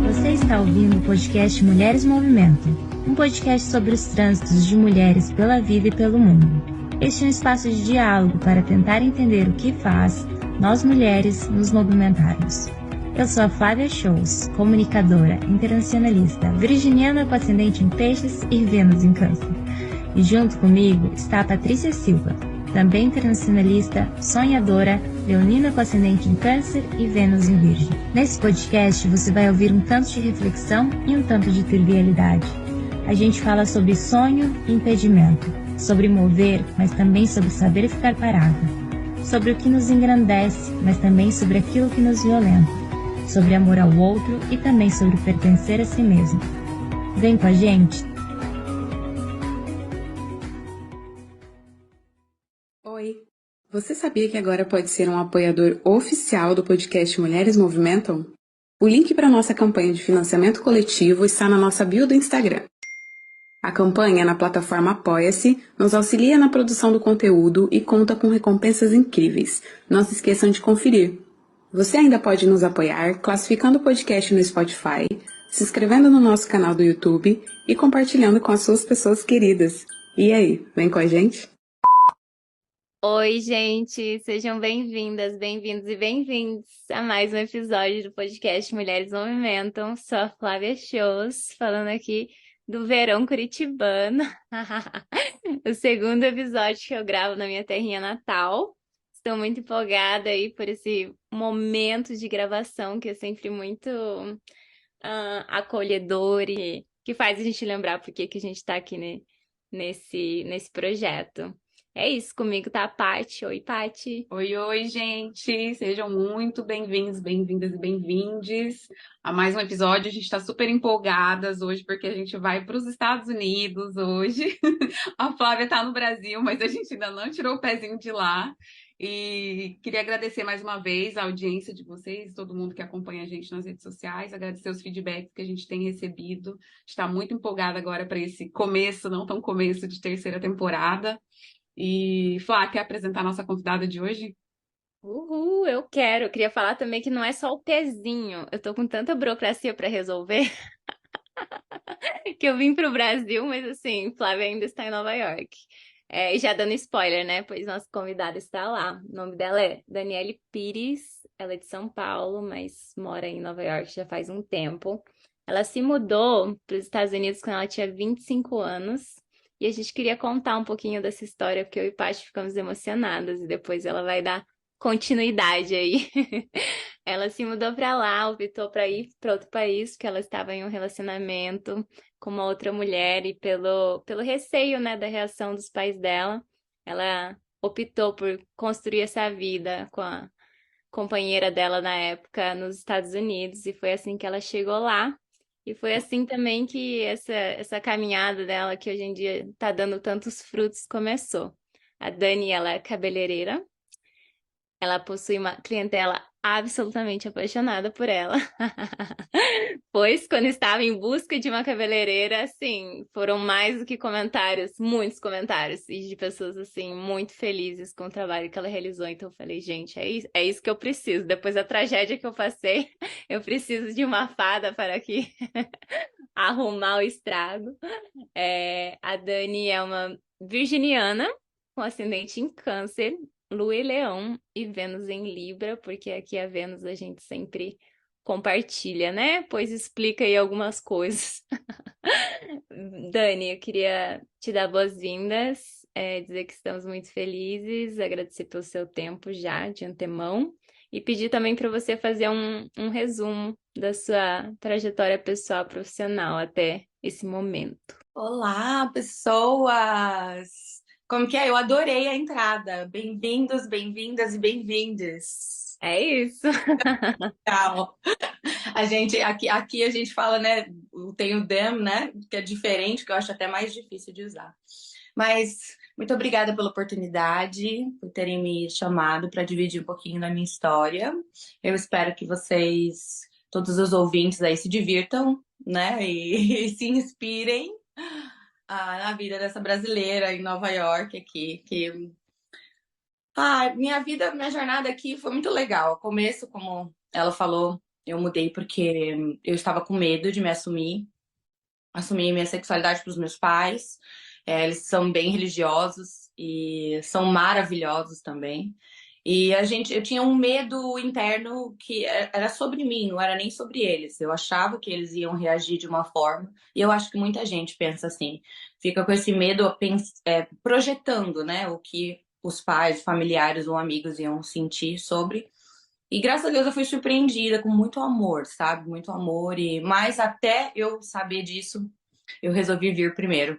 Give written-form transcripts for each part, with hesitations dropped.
Você está ouvindo o podcast Mulheres Movimento, um podcast sobre os trânsitos de mulheres pela vida e pelo mundo. Este é um espaço de diálogo para tentar entender o que faz nós mulheres nos movimentarmos. Eu sou a Flávia Shows, comunicadora, internacionalista, virginiana com ascendente em Peixes e Vênus em Câncer. E junto comigo está a Patrícia Silva, também internacionalista, sonhadora, leonina com ascendente em Câncer e Vênus em Virgem. Nesse podcast você vai ouvir um tanto de reflexão e um tanto de trivialidade. A gente fala sobre sonho e impedimento, sobre mover, mas também sobre saber ficar parada, sobre o que nos engrandece, mas também sobre aquilo que nos violenta, sobre amor ao outro e também sobre pertencer a si mesmo. Vem com a gente! Oi! Você sabia que agora pode ser um apoiador oficial do podcast Mulheres Movimentam? O link para a nossa campanha de financiamento coletivo está na nossa bio do Instagram. A campanha na plataforma Apoia-se nos auxilia na produção do conteúdo e conta com recompensas incríveis. Não se esqueçam de conferir. Você ainda pode nos apoiar classificando o podcast no Spotify, se inscrevendo no nosso canal do YouTube e compartilhando com as suas pessoas queridas. E aí, vem com a gente? Oi, gente, sejam bem-vindas, bem-vindos e bem-vindos a mais um episódio do podcast Mulheres Movimentam. Sou a Flávia Shows, falando aqui do verão curitibano. O segundo episódio que eu gravo na minha terrinha natal. Estou muito empolgada aí por esse momento de gravação que é sempre muito acolhedor e que faz a gente lembrar por que a gente está aqui, né, nesse projeto. É isso, comigo tá a Paty. Oi, Paty. Oi, gente! Sejam muito bem-vindos, bem-vindas e bem-vindes a mais um episódio. A gente está super empolgadas hoje porque a gente vai para os Estados Unidos hoje. A Flávia está no Brasil, mas a gente ainda não tirou o pezinho de lá. E queria agradecer mais uma vez a audiência de vocês, todo mundo que acompanha a gente nas redes sociais, agradecer os feedbacks que a gente tem recebido. Está muito empolgada agora para esse começo, não tão começo, de terceira temporada. E, Flá, quer apresentar a nossa convidada de hoje? Uhul, eu quero. Eu queria falar também que não é só o pezinho. Eu tô com tanta burocracia pra resolver que eu vim pro Brasil, mas assim, Flávia ainda está em Nova York. E já dando spoiler, né? Pois nossa convidada está lá. O nome dela é Daniele Pires. Ela é de São Paulo, mas mora em Nova York já faz um tempo. Ela se mudou para os Estados Unidos quando ela tinha 25 anos. E a gente queria contar um pouquinho dessa história, porque eu e Paty ficamos emocionadas. E depois ela vai dar continuidade aí. Ela se mudou para lá, optou para ir para outro país, porque ela estava em um relacionamento com uma outra mulher e pelo receio, né, da reação dos pais dela, ela optou por construir essa vida com a companheira dela na época nos Estados Unidos e foi assim que ela chegou lá. E foi assim também que essa caminhada dela, que hoje em dia está dando tantos frutos, começou. A Dani, ela é cabeleireira, ela possui uma clientela absolutamente apaixonada por ela. Pois, quando estava em busca de uma cabeleireira, assim, foram mais do que comentários, muitos comentários, e de pessoas, assim, muito felizes com o trabalho que ela realizou. Então, eu falei, gente, é isso que eu preciso. Depois da tragédia que eu passei, eu preciso de uma fada para aqui arrumar o estrago. A Dani é uma virginiana com ascendente em Câncer, Lua em Leão e Vênus em Libra, porque aqui a Vênus a gente sempre compartilha, né? Pois explica aí algumas coisas. Dani, eu queria te dar boas-vindas, dizer que estamos muito felizes, agradecer pelo seu tempo já de antemão e pedir também para você fazer um resumo da sua trajetória pessoal profissional até esse momento. Olá, pessoas! Como que é? Eu adorei a entrada. Bem-vindos, bem-vindas e bem-vindes. É isso. Tchau. Aqui a gente fala, né? Tem o them, né? Que é diferente, que eu acho até mais difícil de usar. Mas muito obrigada pela oportunidade, por terem me chamado para dividir um pouquinho da minha história. Eu espero que vocês, todos os ouvintes aí, se divirtam, né? E se inspirem na vida dessa brasileira em Nova York aqui, que Minha vida, minha jornada aqui foi muito legal. O começo, como ela falou, eu mudei porque eu estava com medo de me assumir minha sexualidade para os meus pais. Eles são bem religiosos e são maravilhosos também. E eu tinha um medo interno que era sobre mim, não era nem sobre eles. Eu achava que eles iam reagir de uma forma, e eu acho que muita gente pensa assim, fica com esse medo projetando, né, o que os pais, familiares ou amigos iam sentir sobre. E graças a Deus eu fui surpreendida com muito amor, sabe? Muito amor. Mas até eu saber disso, eu resolvi vir primeiro.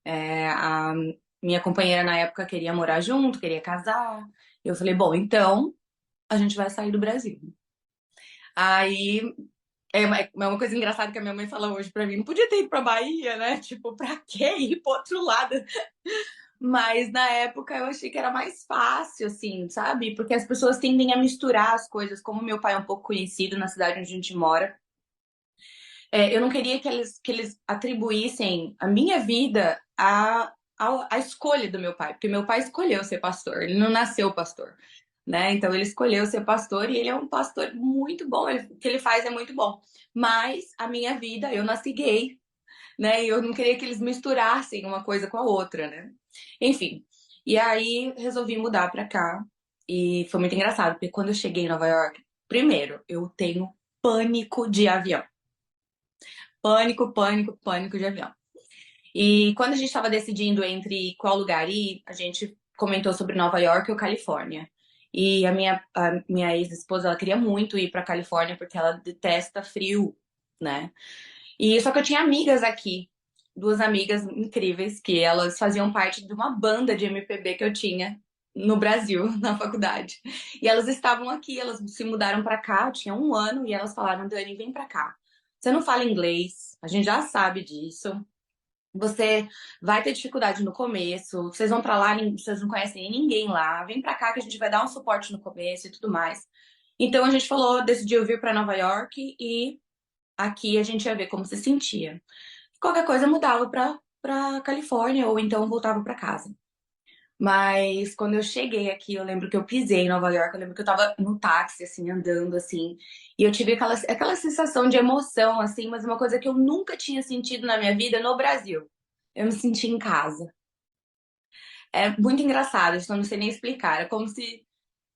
A minha companheira na época queria morar junto, queria casar. Eu falei, bom, então a gente vai sair do Brasil. Aí uma coisa engraçada que a minha mãe fala hoje pra mim, não podia ter ido pra Bahia, né? Tipo, pra que ir pro outro lado? Mas na época eu achei que era mais fácil, assim, sabe? Porque as pessoas tendem a misturar as coisas. Como meu pai é um pouco conhecido na cidade onde a gente mora, eu não queria que eles atribuíssem a minha vida à escolha do meu pai, porque meu pai escolheu ser pastor, ele não nasceu pastor, né? Então ele escolheu ser pastor e ele é um pastor muito bom, o que ele faz é muito bom. Mas a minha vida, eu nasci gay, né? E eu não queria que eles misturassem uma coisa com a outra, né? Enfim, e aí resolvi mudar pra cá e foi muito engraçado, porque quando eu cheguei em Nova York, primeiro, eu tenho pânico de avião. Pânico, pânico, pânico de avião. E quando a gente estava decidindo entre qual lugar ir, a gente comentou sobre Nova York ou Califórnia. E a minha ex-esposa, ela queria muito ir para Califórnia porque ela detesta frio, né? E só que eu tinha amigas aqui, duas amigas incríveis, que elas faziam parte de uma banda de MPB que eu tinha no Brasil, na faculdade. E elas estavam aqui, elas se mudaram para cá, eu tinha 1 ano, e elas falaram, Dani, vem para cá. Você não fala inglês, a gente já sabe disso. Você vai ter dificuldade no começo, vocês vão pra lá, vocês não conhecem ninguém lá, vem pra cá que a gente vai dar um suporte no começo e tudo mais. Então a gente falou, decidiu vir pra Nova York e aqui a gente ia ver como se sentia. Qualquer coisa mudava pra Califórnia ou então voltava pra casa. Mas quando eu cheguei aqui, eu lembro que eu pisei em Nova York, eu lembro que eu tava no táxi, assim, andando, assim, e eu tive aquela sensação de emoção, assim, mas uma coisa que eu nunca tinha sentido na minha vida no Brasil. Eu me senti em casa. É muito engraçado, isso eu não sei nem explicar. É como se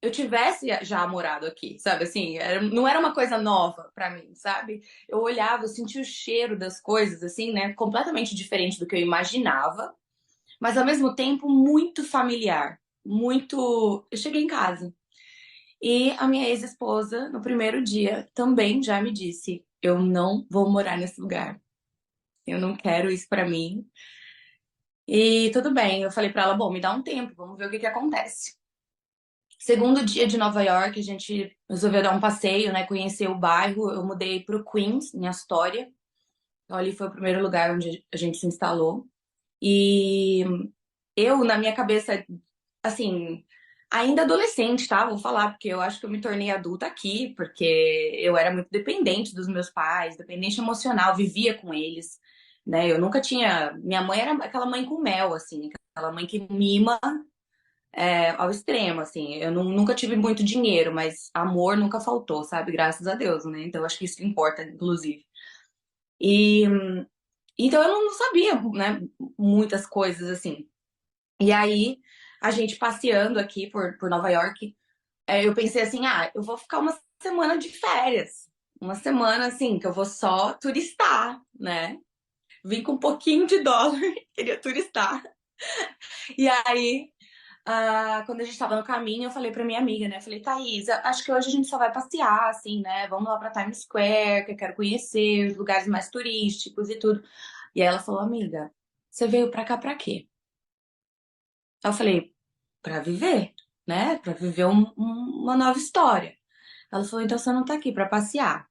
eu tivesse já morado aqui, sabe? Assim, não era uma coisa nova pra mim, sabe? Eu olhava, eu sentia o cheiro das coisas, assim, né? Completamente diferente do que eu imaginava, mas ao mesmo tempo muito familiar. Muito. Eu cheguei em casa. E a minha ex-esposa, no primeiro dia, também já me disse: eu não vou morar nesse lugar. Eu não quero isso pra mim. E tudo bem, eu falei pra ela, bom, me dá um tempo, vamos ver o que que acontece. Segundo dia de Nova York, a gente resolveu dar um passeio, né, conhecer o bairro. Eu mudei pro Queens, em Astoria. Então ali foi o primeiro lugar onde a gente se instalou. E eu, na minha cabeça, assim, ainda adolescente, tá? Vou falar, porque eu acho que eu me tornei adulta aqui, porque eu era muito dependente dos meus pais, dependente emocional, vivia com eles, né? Eu nunca tinha. Minha mãe era aquela mãe com mel, assim, aquela mãe que mima ao extremo, assim. Eu nunca tive muito dinheiro, mas amor nunca faltou, sabe? Graças a Deus, né? Então acho que isso importa, inclusive. E então eu não sabia, né, muitas coisas assim. E aí, a gente passeando aqui por Nova York, eu pensei assim, eu vou ficar uma semana de férias. Uma semana, assim, que eu vou só turistar, né? Vim com um pouquinho de dólar, queria turistar. E aí, quando a gente tava no caminho, eu falei pra minha amiga, né? Eu falei, Thaís, acho que hoje a gente só vai passear, assim, né? Vamos lá pra Times Square, que eu quero conhecer os lugares mais turísticos e tudo. E aí ela falou, amiga, você veio pra cá pra quê? Aí eu falei, pra viver, né? Pra viver uma nova história. Ela falou, então você não tá aqui pra passear.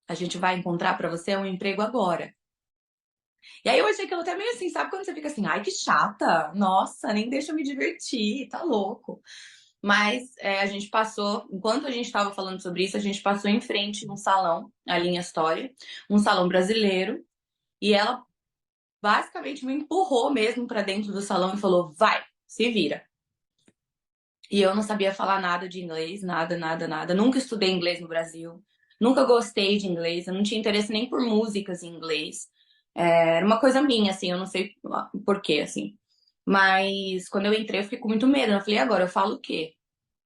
A gente vai encontrar pra você um emprego agora. E aí eu achei aquilo até meio assim, sabe quando você fica assim, ai que chata, nossa, nem deixa eu me divertir, tá louco. Mas a gente passou, enquanto a gente estava falando sobre isso, a gente passou em frente num salão, ali em Astoria, um salão brasileiro, e ela basicamente me empurrou mesmo pra dentro do salão e falou, vai, se vira. E eu não sabia falar nada de inglês, nada, nada, nada. Nunca estudei inglês no Brasil. Nunca gostei de inglês. Eu não tinha interesse nem por músicas em inglês. Era uma coisa minha, assim, eu não sei por quê, assim. Mas quando eu entrei, eu fiquei com muito medo. Eu falei, "E agora, eu falo o quê?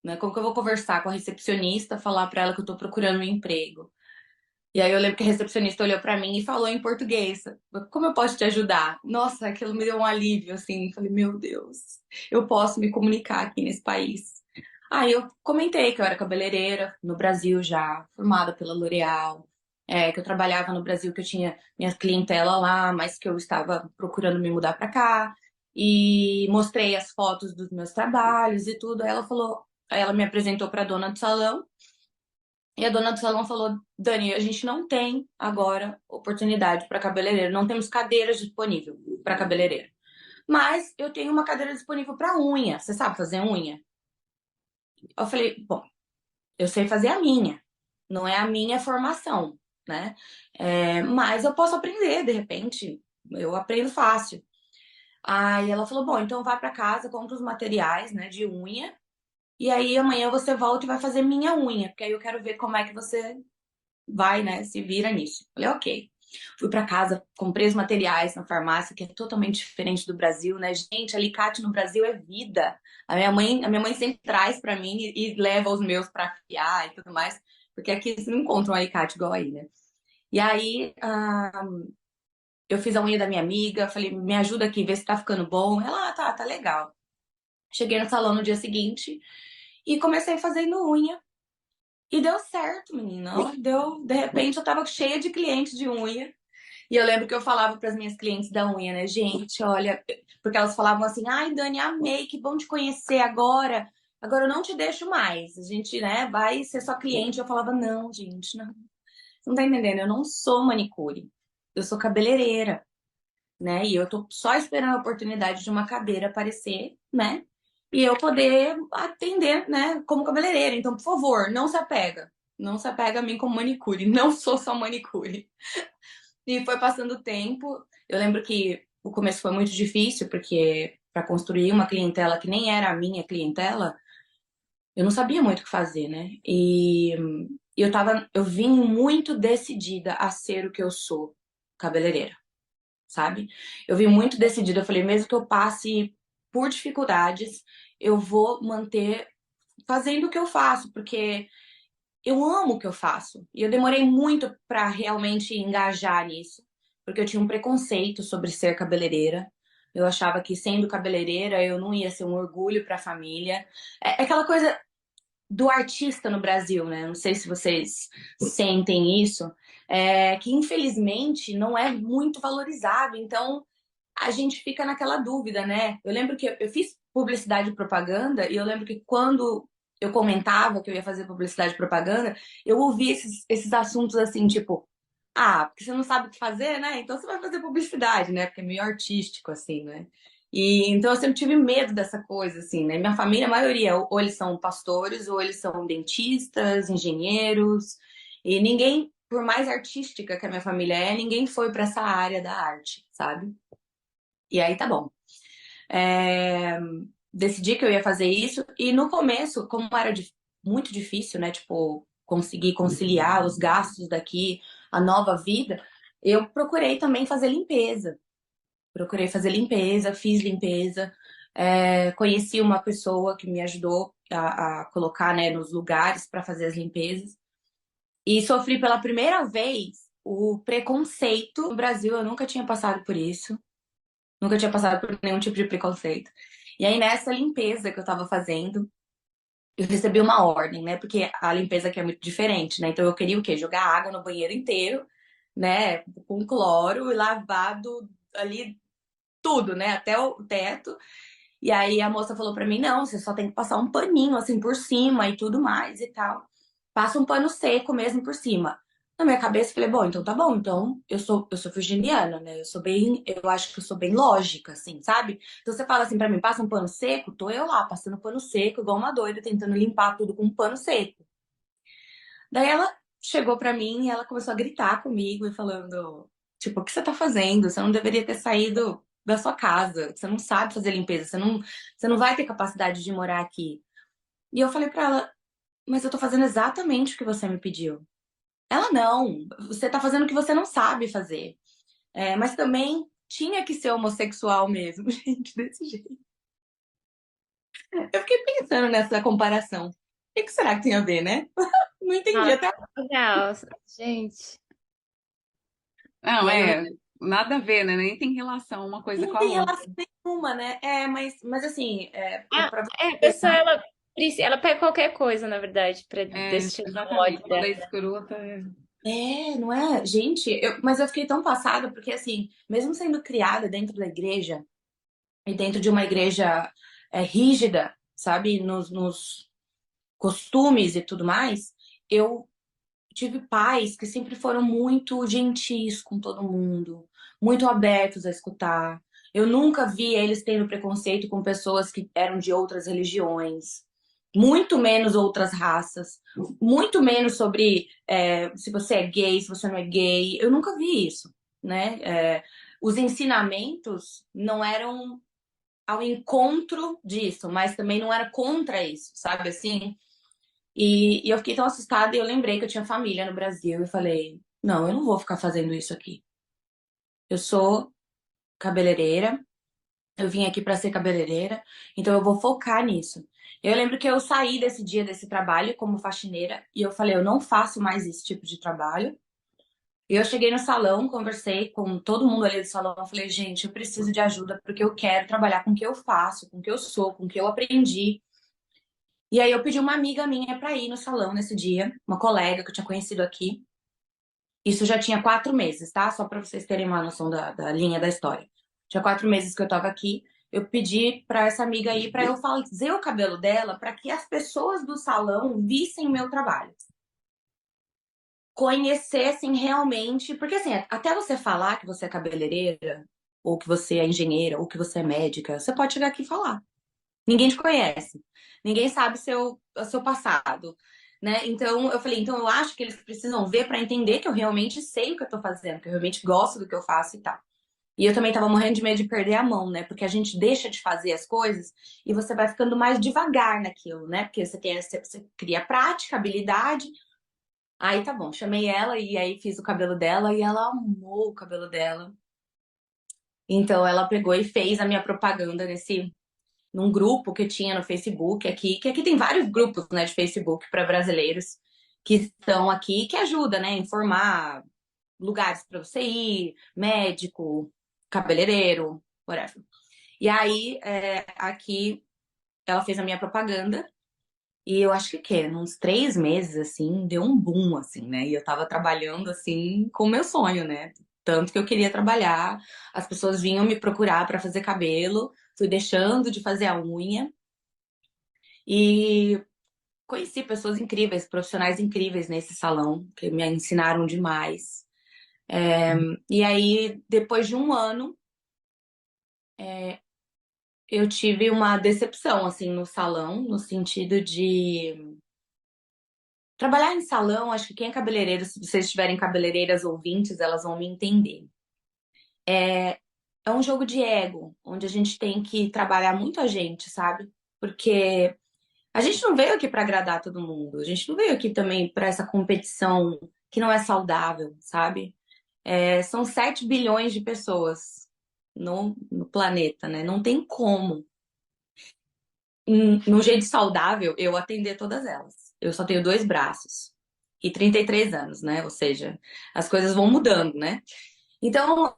Né? Como que eu vou conversar com a recepcionista, falar pra ela que eu tô procurando um emprego?" E aí eu lembro que a recepcionista olhou pra mim e falou em português: "Como eu posso te ajudar?" Nossa, aquilo me deu um alívio, assim. Falei, meu Deus, eu posso me comunicar aqui nesse país. Aí eu comentei que eu era cabeleireira no Brasil já, formada pela L'Oréal, que eu trabalhava no Brasil, que eu tinha minha clientela lá, mas que eu estava procurando me mudar pra cá. E mostrei as fotos dos meus trabalhos e tudo. Aí ela me apresentou pra dona do salão. E a dona do salão falou: "Dani, a gente não tem agora oportunidade para cabeleireiro, não temos cadeiras disponíveis para cabeleireiro. Mas eu tenho uma cadeira disponível para unha. Você sabe fazer unha?" Eu falei: "Bom, eu sei fazer a minha, não é a minha formação, né? Mas eu posso aprender, de repente, eu aprendo fácil." Aí ela falou: "Bom, então vai para casa, compra os materiais, né, de unha, e aí amanhã você volta e vai fazer minha unha, porque aí eu quero ver como é que você vai, né, se vira nisso." Falei, ok. Fui pra casa, comprei os materiais na farmácia, que é totalmente diferente do Brasil, né? Gente, alicate no Brasil é vida. A minha mãe sempre traz pra mim e leva os meus pra afiar e tudo mais, porque aqui você não encontra um alicate igual aí, né? E aí, eu fiz a unha da minha amiga, falei, me ajuda aqui, vê se tá ficando bom. Ela, tá legal. Cheguei no salão no dia seguinte e comecei fazendo unha. E deu certo, menina. De repente eu tava cheia de clientes de unha. E eu lembro que eu falava para as minhas clientes da unha, né, gente, olha, porque elas falavam assim: "Ai, Dani, amei, que bom te conhecer agora. Agora eu não te deixo mais. A gente, né, vai ser só cliente." Eu falava: "Não, gente, não. Você não tá entendendo, eu não sou manicure. Eu sou cabeleireira, né? E eu tô só esperando a oportunidade de uma cadeira aparecer, né? E eu poder atender, né, como cabeleireira. Então, por favor, não se apega. Não se apega a mim como manicure. Não sou só manicure." E foi passando o tempo. Eu lembro que o começo foi muito difícil, porque para construir uma clientela que nem era a minha clientela, eu não sabia muito o que fazer, né? E eu vim muito decidida a ser o que eu sou, cabeleireira, sabe? Eu vim muito decidida, eu falei, mesmo que eu passe por dificuldades, eu vou manter fazendo o que eu faço, porque eu amo o que eu faço. E eu demorei muito para realmente engajar nisso, porque eu tinha um preconceito sobre ser cabeleireira. Eu achava que sendo cabeleireira eu não ia ser um orgulho para a família. É aquela coisa do artista no Brasil, né? Não sei se vocês sentem isso, que infelizmente não é muito valorizado. Então a gente fica naquela dúvida, né? Eu lembro que eu fiz publicidade e propaganda e eu lembro que quando eu comentava que eu ia fazer publicidade e propaganda, eu ouvia esses assuntos assim, tipo, porque você não sabe o que fazer, né? Então você vai fazer publicidade, né? Porque é meio artístico, assim, né? E então eu sempre tive medo dessa coisa, assim, né? Minha família, a maioria, ou eles são pastores, ou eles são dentistas, engenheiros, e ninguém, por mais artística que a minha família ninguém foi para essa área da arte, sabe? E aí tá bom. É, Decidi que eu ia fazer isso, e no começo, como era muito difícil, né? Tipo, conseguir conciliar os gastos daqui, a nova vida, eu procurei também fazer limpeza. Procurei fazer limpeza, fiz limpeza, conheci uma pessoa que me ajudou a colocar, né, nos lugares para fazer as limpezas. E sofri pela primeira vez o preconceito. No Brasil, eu nunca tinha passado por isso. Nunca tinha passado por nenhum tipo de preconceito. E aí, nessa limpeza que eu tava fazendo, eu recebi uma ordem, né? Porque a limpeza aqui é muito diferente, né? Então eu queria o quê? Jogar água no banheiro inteiro, né? Com cloro e lavado ali tudo, né? Até o teto. E aí a moça falou pra mim: "Não, você só tem que passar um paninho assim por cima e tudo mais e tal. Passa um pano seco mesmo por cima." Na minha cabeça, eu falei, bom, então tá bom. Então, eu sou virginiana, né? Eu acho que eu sou bem lógica, assim, sabe? Então você fala assim pra mim, passa um pano seco, tô eu lá, passando pano seco, igual uma doida, tentando limpar tudo com um pano seco. Daí ela chegou pra mim e ela começou a gritar comigo e falando, tipo, o que você tá fazendo? Você não deveria ter saído da sua casa. Você não sabe fazer limpeza, você não vai ter capacidade de morar aqui. E eu falei pra ela, mas eu tô fazendo exatamente o que você me pediu. Ela, não, você tá fazendo o que você não sabe fazer. Mas também tinha que ser homossexual mesmo, gente, desse jeito. Eu fiquei pensando nessa comparação. O que será que tem a ver, né? Não entendi Nossa, até. legal. Gente, Não, E aí eu nada a ver, né? Nem tem relação uma coisa não com a tem outra. relação nenhuma, né? Mas assim, pra a você pessoa, ela pega qualquer coisa, na verdade, pra destilar o Exatamente. ódio Quando é dela. escrota, Não é? Gente, mas eu fiquei tão passada, porque assim, mesmo sendo criada dentro da igreja, e dentro de uma igreja rígida, sabe, nos costumes e tudo mais, eu tive pais que sempre foram muito gentis com todo mundo, muito abertos a escutar. Eu nunca vi eles tendo preconceito com pessoas que eram de outras religiões, muito menos outras raças, muito menos sobre se você é gay, se você não é gay. Eu nunca vi isso, né? Os ensinamentos não eram ao encontro disso, mas também não era contra isso, sabe assim? E eu fiquei tão assustada e eu lembrei que eu tinha família no Brasil e falei, não, eu não vou ficar fazendo isso aqui. Eu sou cabeleireira, eu vim aqui para ser cabeleireira, então eu vou focar nisso. Eu lembro que eu saí desse dia desse trabalho como faxineira e eu falei, eu não faço mais esse tipo de trabalho. E eu cheguei no salão, conversei com todo mundo ali do salão, eu falei, gente, eu preciso de ajuda porque eu quero trabalhar com o que eu faço, com o que eu sou, com o que eu aprendi. E aí eu pedi uma amiga minha para ir no salão nesse dia, uma colega que eu tinha conhecido aqui. Isso já tinha 4 meses, tá? Só para vocês terem uma noção da linha da história. Tinha 4 meses que eu tava aqui. Eu pedi para essa amiga ir para eu fazer o cabelo dela para que as pessoas do salão vissem o meu trabalho. Conhecessem realmente. Porque assim, até você falar que você é cabeleireira, ou que você é engenheira, ou que você é médica, você pode chegar aqui e falar. Ninguém te conhece. Ninguém sabe o seu passado, né? Então eu falei, então eu acho que eles precisam ver para entender que eu realmente sei o que eu tô fazendo, que eu realmente gosto do que eu faço e tal. E eu também tava morrendo de medo de perder a mão, né? Porque a gente deixa de fazer as coisas e você vai ficando mais devagar naquilo, né? Porque você cria prática, habilidade. Aí tá bom, chamei ela e aí fiz o cabelo dela e ela amou o cabelo dela. Então ela pegou e fez a minha propaganda num grupo que tinha no Facebook aqui, que aqui tem vários grupos, né, de Facebook para brasileiros que estão aqui, que ajuda, né, a informar lugares para você ir, médico, cabeleireiro, whatever. E aí, aqui, ela fez a minha propaganda e eu acho que, uns 3 meses, assim, deu um boom, assim, né, e eu tava trabalhando, assim, com o meu sonho, né, tanto que eu queria trabalhar, as pessoas vinham me procurar para fazer cabelo, fui deixando de fazer a unha, e conheci pessoas incríveis, profissionais incríveis nesse salão, que me ensinaram demais. E aí, depois de um ano, eu tive uma decepção, assim, no salão, no sentido de trabalhar em salão. Acho que quem é cabeleireiro, se vocês tiverem cabeleireiras ouvintes, elas vão me entender. É um jogo de ego, onde a gente tem que trabalhar muito a gente, sabe? Porque a gente não veio aqui para agradar todo mundo. A gente não veio aqui também para essa competição que não é saudável, sabe? São 7 bilhões de pessoas no planeta, né? Não tem como, num jeito saudável, eu atender todas elas. Eu só tenho 2 braços e 33 anos, né? Ou seja, as coisas vão mudando, né? Então,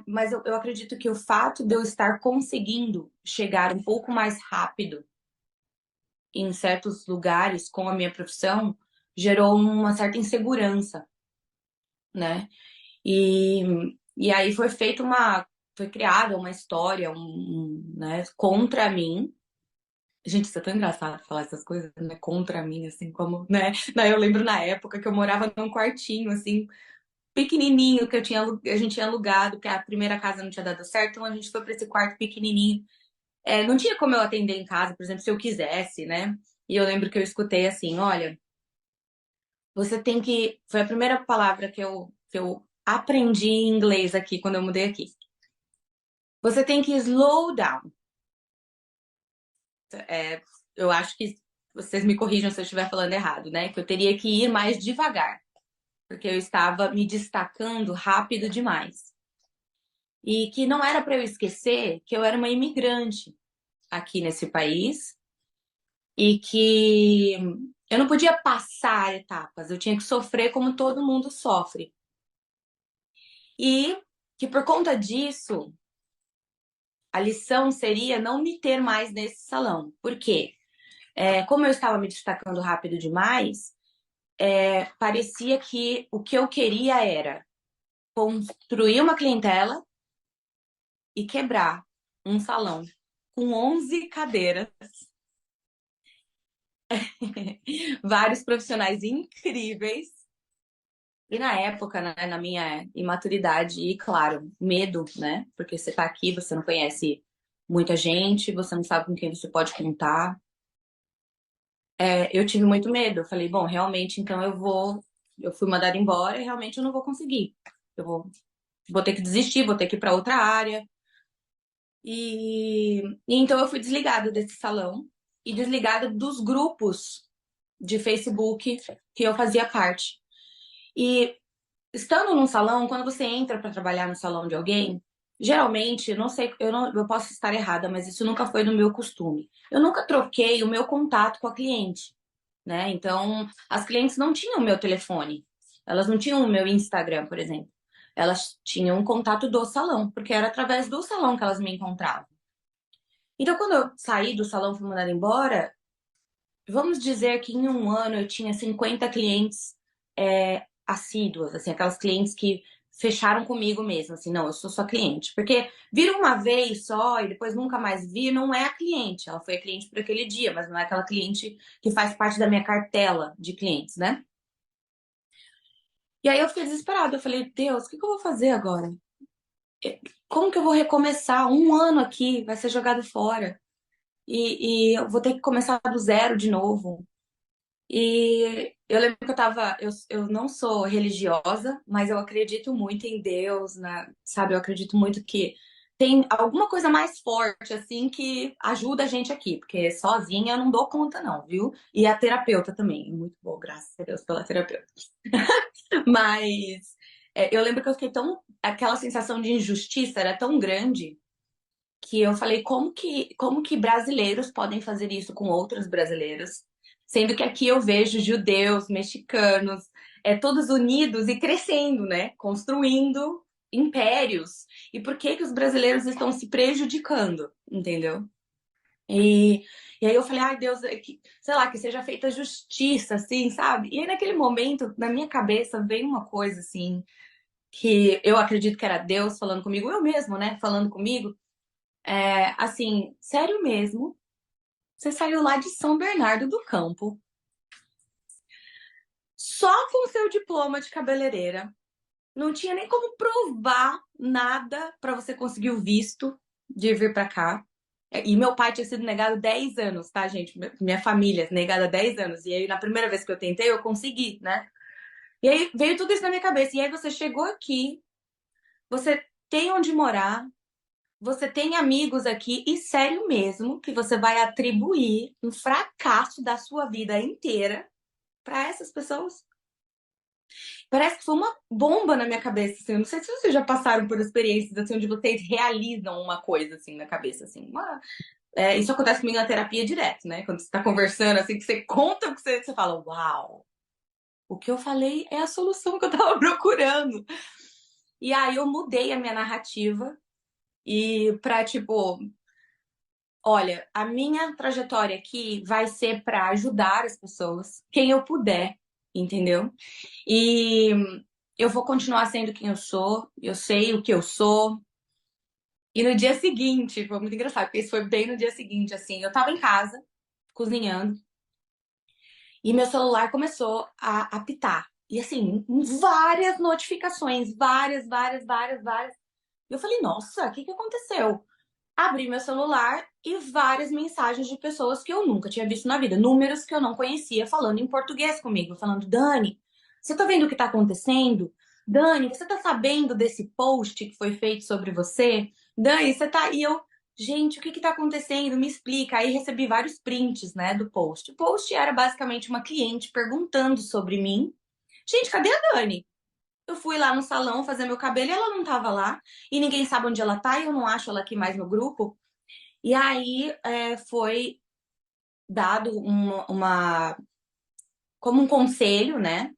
mas eu acredito que o fato de eu estar conseguindo chegar um pouco mais rápido em certos lugares com a minha profissão gerou uma certa insegurança, né? E aí foi criada uma história, né, contra mim. Gente, isso é tão engraçado falar essas coisas, né? Contra mim, assim, como, né? Daí eu lembro na época que eu morava num quartinho, assim, pequenininho, que a gente tinha alugado, que a primeira casa não tinha dado certo, então a gente foi para esse quarto pequenininho. Não tinha como eu atender em casa, por exemplo, se eu quisesse, né? E eu lembro que eu escutei assim, olha, você tem que. Foi a primeira palavra que eu aprendi em inglês aqui quando eu mudei aqui. Você tem que slow down. Eu acho que vocês me corrijam se eu estiver falando errado, né? Que eu teria que ir mais devagar, porque eu estava me destacando rápido demais. E que não era para eu esquecer que eu era uma imigrante aqui nesse país e que eu não podia passar etapas, eu tinha que sofrer como todo mundo sofre. E que por conta disso, a lição seria não me ter mais nesse salão. Por quê? Como eu estava me destacando rápido demais, parecia que o que eu queria era construir uma clientela e quebrar um salão com 11 cadeiras, vários profissionais incríveis. E na época, né, na minha imaturidade e, claro, medo, né? Porque você tá aqui, você não conhece muita gente, você não sabe com quem você pode contar. Eu tive muito medo. Eu falei, bom, realmente, então eu fui mandada embora e realmente eu não vou conseguir. Eu vou ter que desistir, vou ter que ir para outra área. E então eu fui desligada desse salão e desligada dos grupos de Facebook que eu fazia parte. E estando num salão, quando você entra para trabalhar no salão de alguém, geralmente, não sei, eu posso estar errada, mas isso nunca foi do meu costume. Eu nunca troquei o meu contato com a cliente, né? Então, as clientes não tinham o meu telefone, elas não tinham o meu Instagram, por exemplo. Elas tinham um contato do salão, porque era através do salão que elas me encontravam. Então, quando eu saí do salão e fui mandada embora, vamos dizer que em um ano eu tinha 50 clientes assíduas, assim, aquelas clientes que fecharam comigo mesmo, assim, não, eu sou sua cliente. Porque vir uma vez só e depois nunca mais vir, não é a cliente. Ela foi a cliente por aquele dia, mas não é aquela cliente que faz parte da minha cartela de clientes, né? E aí eu fiquei desesperada. Eu falei, Deus, o que eu vou fazer agora? Como que eu vou recomeçar? Um ano aqui vai ser jogado fora. E eu vou ter que começar do zero de novo. E eu lembro que eu não sou religiosa, mas eu acredito muito em Deus, né? Sabe? Eu acredito muito que tem alguma coisa mais forte, assim, que ajuda a gente aqui, porque sozinha eu não dou conta, não, viu? E a terapeuta também, muito bom, graças a Deus pela terapeuta. Mas eu lembro que eu fiquei aquela sensação de injustiça era tão grande que eu falei, como que brasileiros podem fazer isso com outros brasileiros? Sendo que aqui eu vejo judeus, mexicanos, todos unidos e crescendo, né? Construindo impérios. E por que que os brasileiros estão se prejudicando, entendeu? E aí eu falei, ai Deus, sei lá, que seja feita justiça, assim, sabe? E aí naquele momento, na minha cabeça, veio uma coisa, assim, que eu acredito que era Deus falando comigo, eu mesmo, né? Falando comigo. Assim, sério mesmo, você saiu lá de São Bernardo do Campo, só com seu diploma de cabeleireira, não tinha nem como provar nada para você conseguir o visto de vir para cá. E meu pai tinha sido negado 10 anos, tá, gente? Minha família negada 10 anos. E aí, na primeira vez que eu tentei, eu consegui, né? E aí veio tudo isso na minha cabeça. E aí você chegou aqui, você tem onde morar, você tem amigos aqui, e sério mesmo que você vai atribuir um fracasso da sua vida inteira para essas pessoas? Parece que foi uma bomba na minha cabeça, assim. Eu não sei se vocês já passaram por experiências assim, onde vocês realizam uma coisa assim na cabeça, assim. Isso acontece comigo na terapia direto, né? Quando você tá conversando, assim, que você conta o que você fala, uau, o que eu falei é a solução que eu tava procurando. E aí eu mudei a minha narrativa e pra, tipo, olha, a minha trajetória aqui vai ser para ajudar as pessoas, quem eu puder, entendeu? E eu vou continuar sendo quem eu sei o que eu sou. E no dia seguinte, foi muito engraçado, porque isso foi bem no dia seguinte, assim, eu tava em casa, cozinhando, e meu celular começou a apitar. E assim, várias notificações, várias, várias, várias, várias. E eu falei, nossa, o que que aconteceu? Abri meu celular e várias mensagens de pessoas que eu nunca tinha visto na vida, números que eu não conhecia, falando em português comigo, falando, Dani, você tá vendo o que tá acontecendo? Dani, você tá sabendo desse post que foi feito sobre você? Dani, você tá. E eu gente, o que que tá acontecendo? Me explica. Aí recebi vários prints, né, do post. O post era basicamente uma cliente perguntando sobre mim. Gente, cadê a Dani? Eu fui lá no salão fazer meu cabelo e ela não tava lá. E ninguém sabe onde ela tá e eu não acho ela aqui mais no grupo. E aí foi dado como um conselho, né,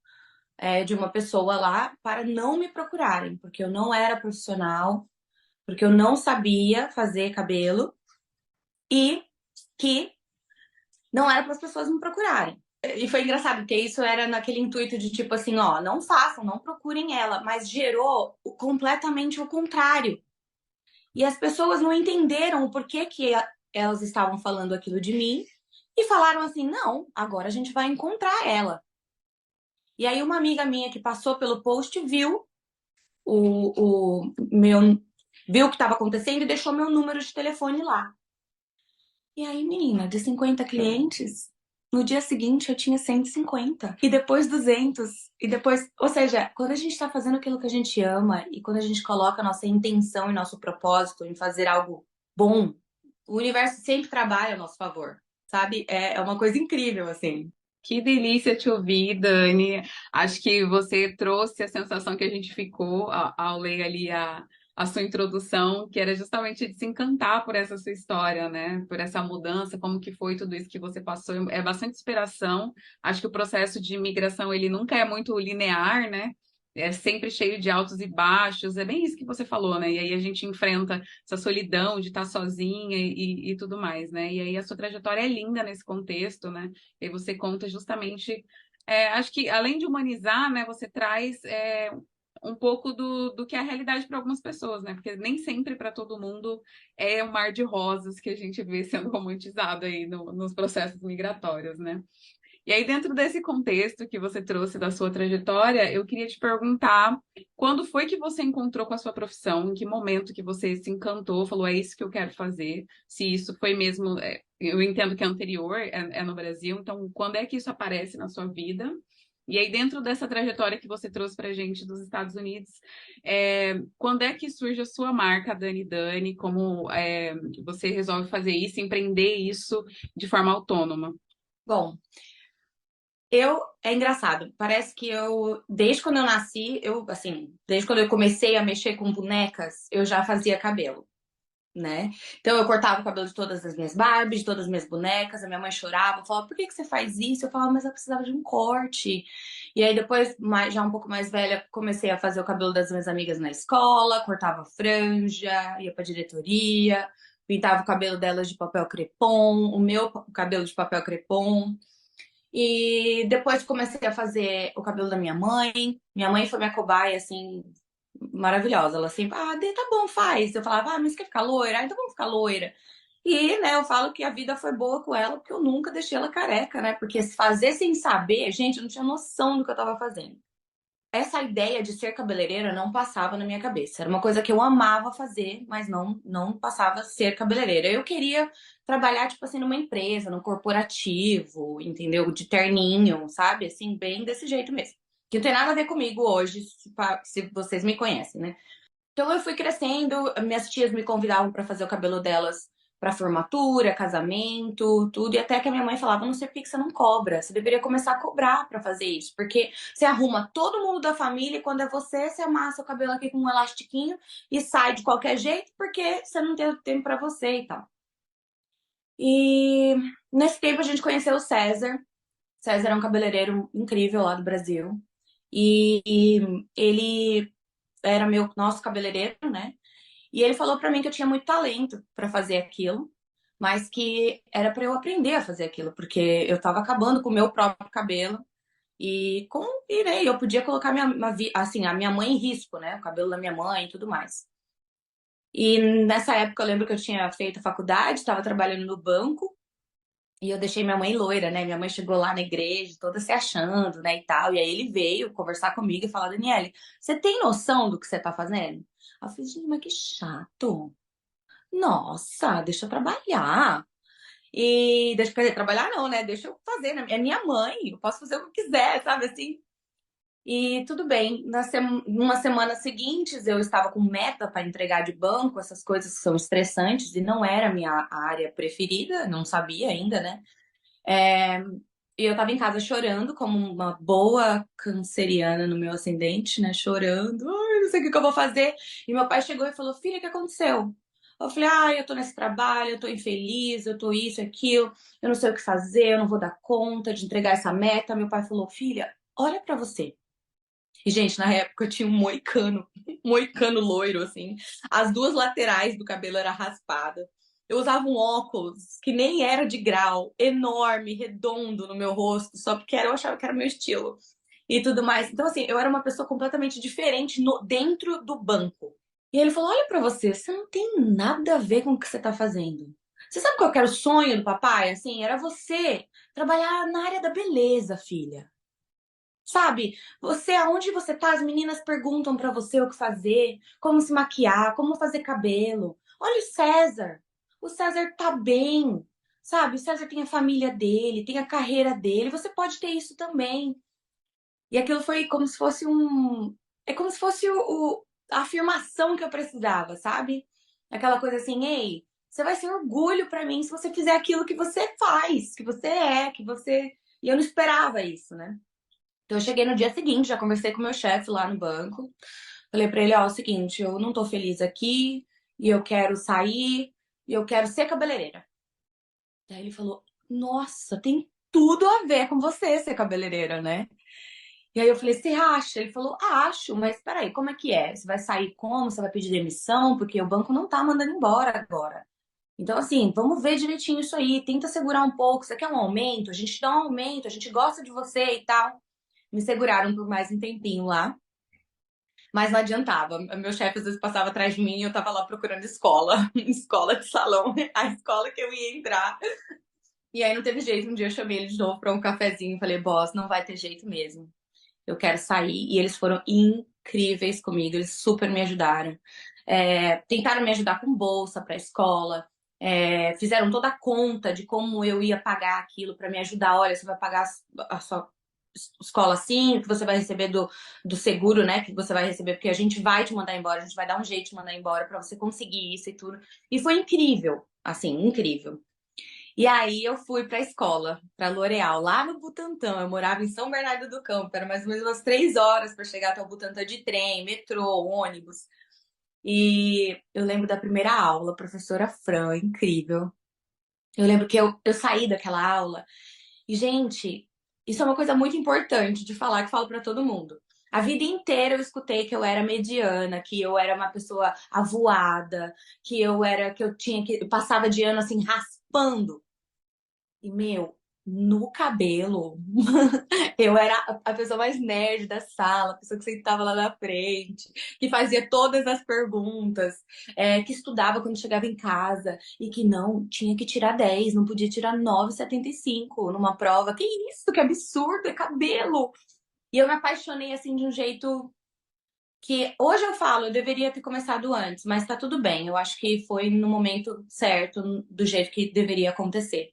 de uma pessoa lá para não me procurarem, porque eu não era profissional, porque eu não sabia fazer cabelo e que não era para as pessoas me procurarem. E foi engraçado, porque isso era naquele intuito de tipo assim, ó, não façam, não procurem ela, mas gerou completamente o contrário. E as pessoas não entenderam o porquê que elas estavam falando aquilo de mim e falaram assim: não, agora a gente vai encontrar ela. E aí uma amiga minha que passou pelo post viu o meu. Viu o que estava acontecendo e deixou meu número de telefone lá. E aí, menina, de 50 clientes, no dia seguinte eu tinha 150. E depois 200. E depois. Ou seja, quando a gente tá fazendo aquilo que a gente ama e quando a gente coloca a nossa intenção e nosso propósito em fazer algo bom, o universo sempre trabalha a nosso favor, sabe? É uma coisa incrível, assim. Que delícia te ouvir, Dani. Acho que você trouxe a sensação que a gente ficou ao ler ali a sua introdução, que era justamente de se encantar por essa sua história, né? Por essa mudança, como que foi tudo isso que você passou. É bastante inspiração. Acho que o processo de imigração, ele nunca é muito linear, né? É sempre cheio de altos e baixos. É bem isso que você falou, né? E aí a gente enfrenta essa solidão de estar sozinha e tudo mais, né? E aí a sua trajetória é linda nesse contexto, né? E você conta justamente, acho que além de humanizar, né, você traz um pouco do que é a realidade para algumas pessoas, né? Porque nem sempre para todo mundo é um mar de rosas que a gente vê sendo romantizado aí nos processos migratórios, né? E aí, dentro desse contexto que você trouxe da sua trajetória, eu queria te perguntar quando foi que você encontrou com a sua profissão, em que momento que você se encantou, falou, é isso que eu quero fazer, se isso foi mesmo, eu entendo que é anterior, é no Brasil, então quando é que isso aparece na sua vida? E aí, dentro dessa trajetória que você trouxe para a gente dos Estados Unidos, quando é que surge a sua marca, Dani Dani, como você resolve fazer isso, empreender isso de forma autônoma? Bom, é engraçado, parece que desde quando eu nasci, assim, desde quando eu comecei a mexer com bonecas, eu já fazia cabelo, né? Então eu cortava o cabelo de todas as minhas Barbies, de todas as minhas bonecas, a minha mãe chorava, falava, por que você faz isso? Eu falava, mas eu precisava de um corte. E aí depois, já um pouco mais velha, comecei a fazer o cabelo das minhas amigas na escola, cortava franja, ia pra diretoria, pintava o cabelo delas de papel crepom, o meu cabelo de papel crepom. E depois comecei a fazer o cabelo da minha mãe. Minha mãe foi minha cobaia, assim, maravilhosa. Ela sempre, Dê, tá bom, faz. Eu falava, mas quer ficar loira? Então vamos ficar loira. E, né, eu falo que a vida foi boa com ela, porque eu nunca deixei ela careca, né? Porque fazer sem saber, gente, eu não tinha noção do que eu tava fazendo. Essa ideia de ser cabeleireira não passava na minha cabeça. Era uma coisa que eu amava fazer, mas não passava a ser cabeleireira. Eu queria trabalhar, tipo assim, numa empresa, num corporativo, entendeu? De terninho, sabe? Assim, bem desse jeito mesmo. Que não tem nada a ver comigo hoje, se vocês me conhecem, né? Então eu fui crescendo, minhas tias me convidavam para fazer o cabelo delas para formatura, casamento, tudo, e até que a minha mãe falava, não sei por que você não cobra, você deveria começar a cobrar para fazer isso, porque você arruma todo mundo da família e quando é você amassa o cabelo aqui com um elastiquinho e sai de qualquer jeito porque você não tem tempo para você e tal. E nesse tempo a gente conheceu o César. César é um cabeleireiro incrível lá do Brasil. E ele era nosso cabeleireiro, né? E ele falou pra mim que eu tinha muito talento pra fazer aquilo, mas que era pra eu aprender a fazer aquilo, porque eu tava acabando com o meu próprio cabelo né, eu podia colocar assim, a minha mãe em risco, né? O cabelo da minha mãe e tudo mais. E nessa época eu lembro que eu tinha feito faculdade, estava trabalhando no banco e eu deixei minha mãe loira, né? Minha mãe chegou lá na igreja, toda se achando, né, e tal. E aí ele veio conversar comigo e falar, Daniele, você tem noção do que você tá fazendo? Eu falei, gente, mas que chato. Nossa, deixa eu trabalhar. Quer dizer, trabalhar não, né? Deixa eu fazer, né? É minha mãe, eu posso fazer o que eu quiser, sabe assim? E tudo bem. Numa semana seguintes, eu estava com meta para entregar de banco, essas coisas que são estressantes, e não era a minha área preferida, não sabia ainda, né? E eu tava em casa chorando, como uma boa canceriana no meu ascendente, né? Chorando, ai, não sei o que eu vou fazer. E meu pai chegou e falou: Filha, o que aconteceu? Eu falei: ai, eu tô nesse trabalho, eu tô infeliz, eu tô isso, aquilo, eu não sei o que fazer, eu não vou dar conta de entregar essa meta. Meu pai falou: Filha, olha pra você. E, gente, na época eu tinha um moicano, um moicano loiro, assim. As duas laterais do cabelo era raspada. Eu usava um óculos que nem era de grau, enorme, redondo no meu rosto, só porque eu achava que era o meu estilo e tudo mais. Então, assim, eu era uma pessoa completamente diferente dentro do banco. E ele falou: Olha pra você, você não tem nada a ver com o que você tá fazendo. Você sabe qual que era o sonho do papai? Assim, era você trabalhar na área da beleza, filha. Sabe, você, aonde você tá, as meninas perguntam pra você o que fazer, como se maquiar, como fazer cabelo. Olha o César. O César tá bem, sabe? O César tem a família dele, tem a carreira dele. Você pode ter isso também. E aquilo foi como se fosse é como se fosse a afirmação que eu precisava, sabe? Aquela coisa assim, ei, você vai ser orgulho pra mim se você fizer aquilo que você faz, que você é, que você. E eu não esperava isso, né? Então, eu cheguei no dia seguinte, já conversei com o meu chefe lá no banco. Falei pra ele, ó, é o seguinte, eu não tô feliz aqui, e eu quero sair, e eu quero ser cabeleireira. Daí ele falou, nossa, tem tudo a ver com você ser cabeleireira, né? E aí eu falei, você acha? Ele falou, acho, mas peraí, como é que é? Você vai sair como? Você vai pedir demissão? Porque o banco não tá mandando embora agora. Então, assim, vamos ver direitinho isso aí, tenta segurar um pouco. Você quer um aumento? A gente dá um aumento, a gente gosta de você e tal. Me seguraram por mais um tempinho lá, mas não adiantava. Meu chefe às vezes passava atrás de mim e eu tava lá procurando escola, escola de salão, a escola que eu ia entrar. E aí não teve jeito, um dia eu chamei ele de novo pra um cafezinho e falei, boss, não vai ter jeito mesmo. Eu quero sair. E eles foram incríveis comigo, eles super me ajudaram. Tentaram me ajudar com bolsa pra escola. Fizeram toda a conta de como eu ia pagar aquilo pra me ajudar. Olha, você vai pagar a sua escola assim, o que você vai receber do seguro, né? Que você vai receber, porque a gente vai te mandar embora, a gente vai dar um jeito de te mandar embora pra você conseguir isso e tudo. E foi incrível, assim, incrível. E aí eu fui pra escola, pra L'Oréal, lá no Butantã. Eu morava em São Bernardo do Campo, era mais ou menos umas 3 horas pra chegar até o Butantã de trem, metrô, ônibus. E eu lembro da primeira aula, professora Fran, incrível. Eu lembro que eu saí daquela aula e, gente, isso é uma coisa muito importante de falar, que eu falo pra todo mundo. A vida inteira eu escutei que eu era mediana, que eu era uma pessoa avoada, que eu tinha que eu passava de ano assim raspando. E, meu, no cabelo, eu era a pessoa mais nerd da sala, a pessoa que sentava lá na frente, que fazia todas as perguntas, que estudava quando chegava em casa e que não tinha que tirar 10, não podia tirar 9,75 numa prova. Que isso, que absurdo, é cabelo! E eu me apaixonei assim de um jeito que hoje eu falo, eu deveria ter começado antes, mas tá tudo bem. Eu acho que foi no momento certo, do jeito que deveria acontecer.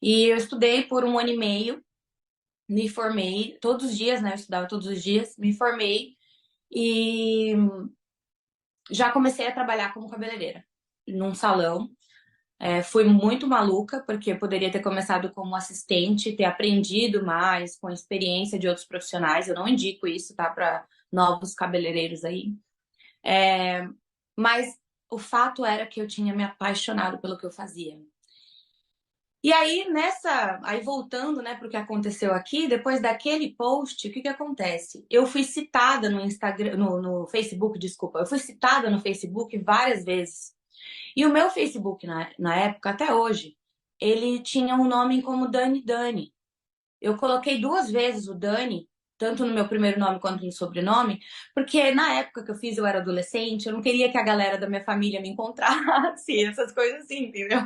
E eu estudei por um ano e meio, me formei todos os dias, né? Eu estudava todos os dias, me formei e já comecei a trabalhar como cabeleireira num salão. Fui muito maluca, porque eu poderia ter começado como assistente, ter aprendido mais com a experiência de outros profissionais. Eu não indico isso, tá? Para novos cabeleireiros aí. Mas o fato era que eu tinha me apaixonado pelo que eu fazia. E aí, aí voltando, né, para o que aconteceu aqui, depois daquele post, o que que acontece? Eu fui citada no Instagram, no Facebook, desculpa, eu fui citada no Facebook várias vezes. E o meu Facebook, na época, até hoje, ele tinha um nome como Dani Dani. Eu coloquei 2 vezes o Dani, tanto no meu primeiro nome quanto no sobrenome, porque na época que eu fiz, eu era adolescente, eu não queria que a galera da minha família me encontrasse, essas coisas assim, entendeu?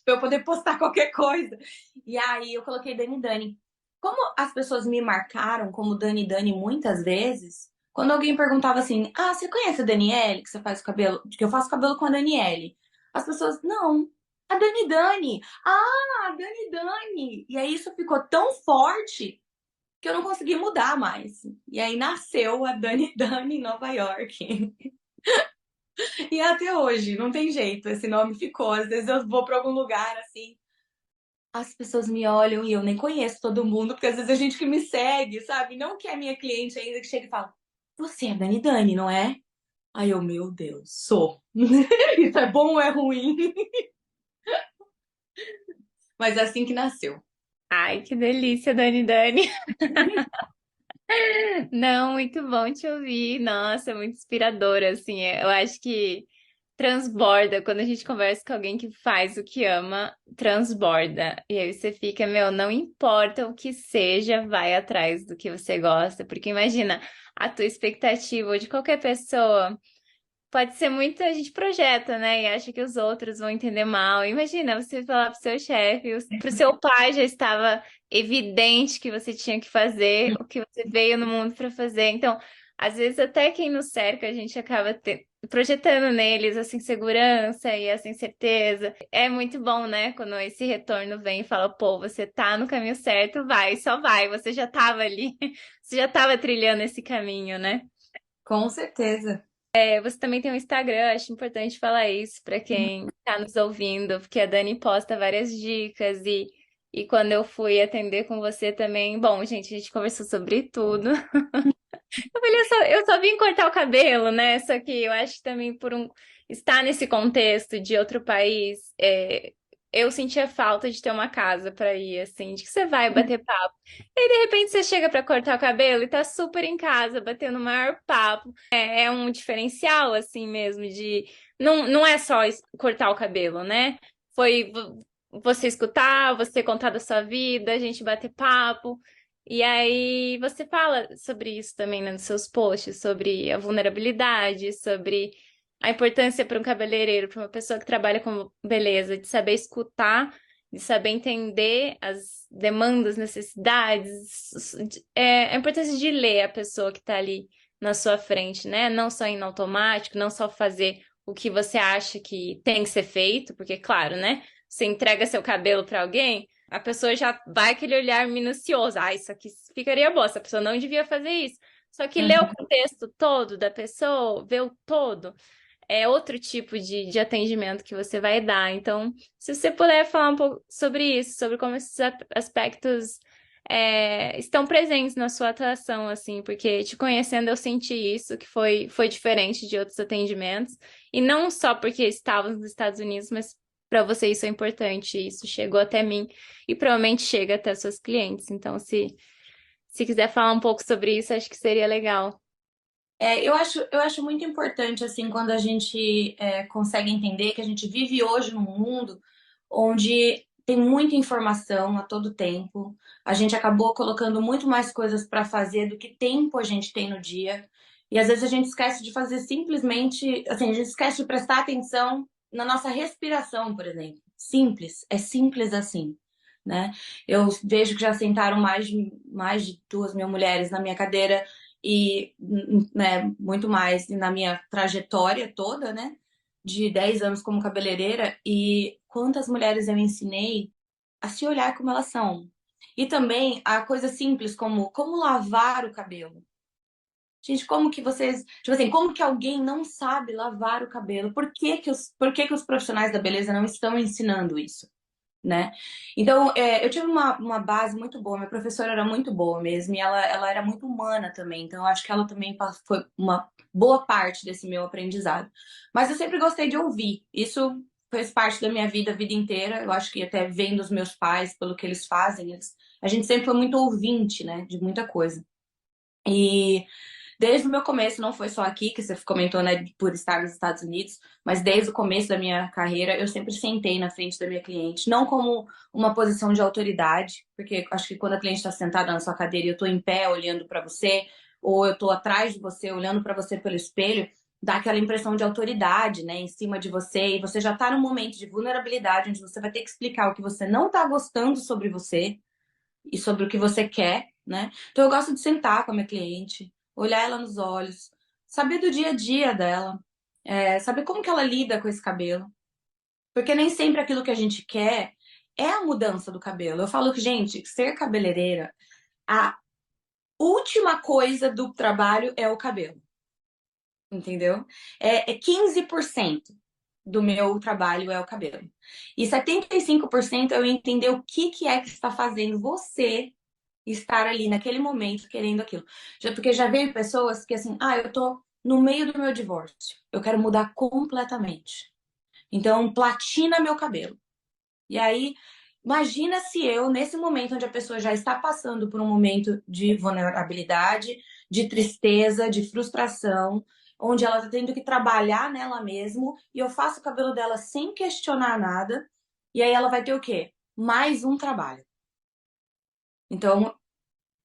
Pra eu poder postar qualquer coisa. E aí eu coloquei Dani Dani. Como as pessoas me marcaram como Dani Dani muitas vezes, quando alguém perguntava assim: Ah, você conhece a Daniele, que você faz o cabelo, que eu faço cabelo com a Daniele? As pessoas, não. A Dani Dani. Ah, Dani Dani. E aí isso ficou tão forte que eu não consegui mudar mais. E aí nasceu a Dani Dani em Nova York. E até hoje, não tem jeito, esse nome ficou. Às vezes eu vou para algum lugar assim, as pessoas me olham e eu nem conheço todo mundo, porque às vezes a gente que me segue, sabe? Não que é minha cliente ainda, que chega e fala: Você é Dani Dani, não é? Aí eu, meu Deus, sou. Isso é bom ou é ruim? Mas é assim que nasceu. Ai, que delícia, Dani Dani. Não, muito bom te ouvir. Nossa, muito inspiradora, assim. Eu acho que transborda quando a gente conversa com alguém que faz o que ama, transborda. E aí você fica, meu, não importa o que seja, vai atrás do que você gosta, porque imagina a tua expectativa ou de qualquer pessoa. Pode ser muito, a gente projeta, né? E acha que os outros vão entender mal. Imagina você falar pro seu chefe, pro seu pai já estava evidente que você tinha que fazer o que você veio no mundo para fazer. Então, às vezes, até quem nos cerca, a gente acaba projetando neles essa insegurança e essa incerteza. É muito bom, né? Quando esse retorno vem e fala, pô, você tá no caminho certo, vai, só vai. Você já estava ali, você já estava trilhando esse caminho, né? Com certeza. Você também tem um Instagram, acho importante falar isso para quem está nos ouvindo, porque a Dani posta várias dicas e quando eu fui atender com você também, bom, gente, a gente conversou sobre tudo. Eu falei, eu só vim cortar o cabelo, né? Só que eu acho que também por estar nesse contexto de outro país, eu sentia falta de ter uma casa para ir, assim, de que você vai bater papo. E de repente você chega para cortar o cabelo e tá super em casa, batendo o maior papo. É um diferencial, assim mesmo, de. Não é só cortar o cabelo, né? Foi você escutar, você contar da sua vida, a gente bater papo. E aí você fala sobre isso também, né, nos seus posts, sobre a vulnerabilidade, sobre a importância para um cabeleireiro, para uma pessoa que trabalha com beleza, de saber escutar, de saber entender as demandas, necessidades, a importância de ler a pessoa que está ali na sua frente, né? Não só ir no automático, não só fazer o que você acha que tem que ser feito, porque, claro, né? Você entrega seu cabelo para alguém, a pessoa já vai aquele olhar minucioso. Ah, isso aqui ficaria bom, essa pessoa não devia fazer isso. Só que ler o contexto todo da pessoa, ver o todo, é outro tipo de atendimento que você vai dar. Então, se você puder falar um pouco sobre isso, sobre como esses aspectos estão presentes na sua atuação, assim, porque te conhecendo eu senti isso, que foi diferente de outros atendimentos. E não só porque estávamos nos Estados Unidos, mas para você isso é importante, isso chegou até mim e provavelmente chega até suas clientes. Então, se quiser falar um pouco sobre isso, acho que seria legal. Eu acho muito importante, assim, quando a gente consegue entender que a gente vive hoje num mundo onde tem muita informação a todo tempo. A gente acabou colocando muito mais coisas para fazer do que tempo a gente tem no dia. E às vezes a gente esquece de fazer simplesmente, assim, a gente esquece de prestar atenção na nossa respiração, por exemplo. Simples, é simples assim, né? Eu vejo que já sentaram mais de 2.000 mulheres na minha cadeira e, né, muito mais na minha trajetória toda, né, de 10 anos como cabeleireira, e quantas mulheres eu ensinei a se olhar como elas são. E também a coisa simples como lavar o cabelo. Gente, como que vocês, tipo assim, como que alguém não sabe lavar o cabelo? Por que que os profissionais da beleza não estão ensinando isso? Né? Então, eu tive uma base muito boa, minha professora era muito boa mesmo, e ela era muito humana também, então eu acho que ela também foi uma boa parte desse meu aprendizado. Mas eu sempre gostei de ouvir, isso fez parte da minha vida a vida inteira, eu acho que até vendo os meus pais, pelo que eles fazem, a gente sempre foi muito ouvinte, né, de muita coisa. E desde o meu começo, não foi só aqui, que você comentou, né, por estar nos Estados Unidos, mas desde o começo da minha carreira, eu sempre sentei na frente da minha cliente, não como uma posição de autoridade, porque acho que quando a cliente está sentada na sua cadeira e eu estou em pé olhando para você, ou eu estou atrás de você olhando para você pelo espelho, dá aquela impressão de autoridade, né, em cima de você, e você já está num momento de vulnerabilidade, onde você vai ter que explicar o que você não está gostando sobre você e sobre o que você quer, né? Então eu gosto de sentar com a minha cliente, olhar ela nos olhos, saber do dia a dia dela, saber como que ela lida com esse cabelo. Porque nem sempre aquilo que a gente quer é a mudança do cabelo. Eu falo que, gente, ser cabeleireira, a última coisa do trabalho é o cabelo, entendeu? É 15% do meu trabalho é o cabelo. E 75% é eu entender o que é que está fazendo você estar ali naquele momento querendo aquilo. Porque já veio pessoas que assim, eu tô no meio do meu divórcio, eu quero mudar completamente. Então, platina meu cabelo. E aí, imagina se eu, nesse momento onde a pessoa já está passando por um momento de vulnerabilidade, de tristeza, de frustração, onde ela está tendo que trabalhar nela mesmo, e eu faço o cabelo dela sem questionar nada, e aí ela vai ter o quê? Mais um trabalho. Então,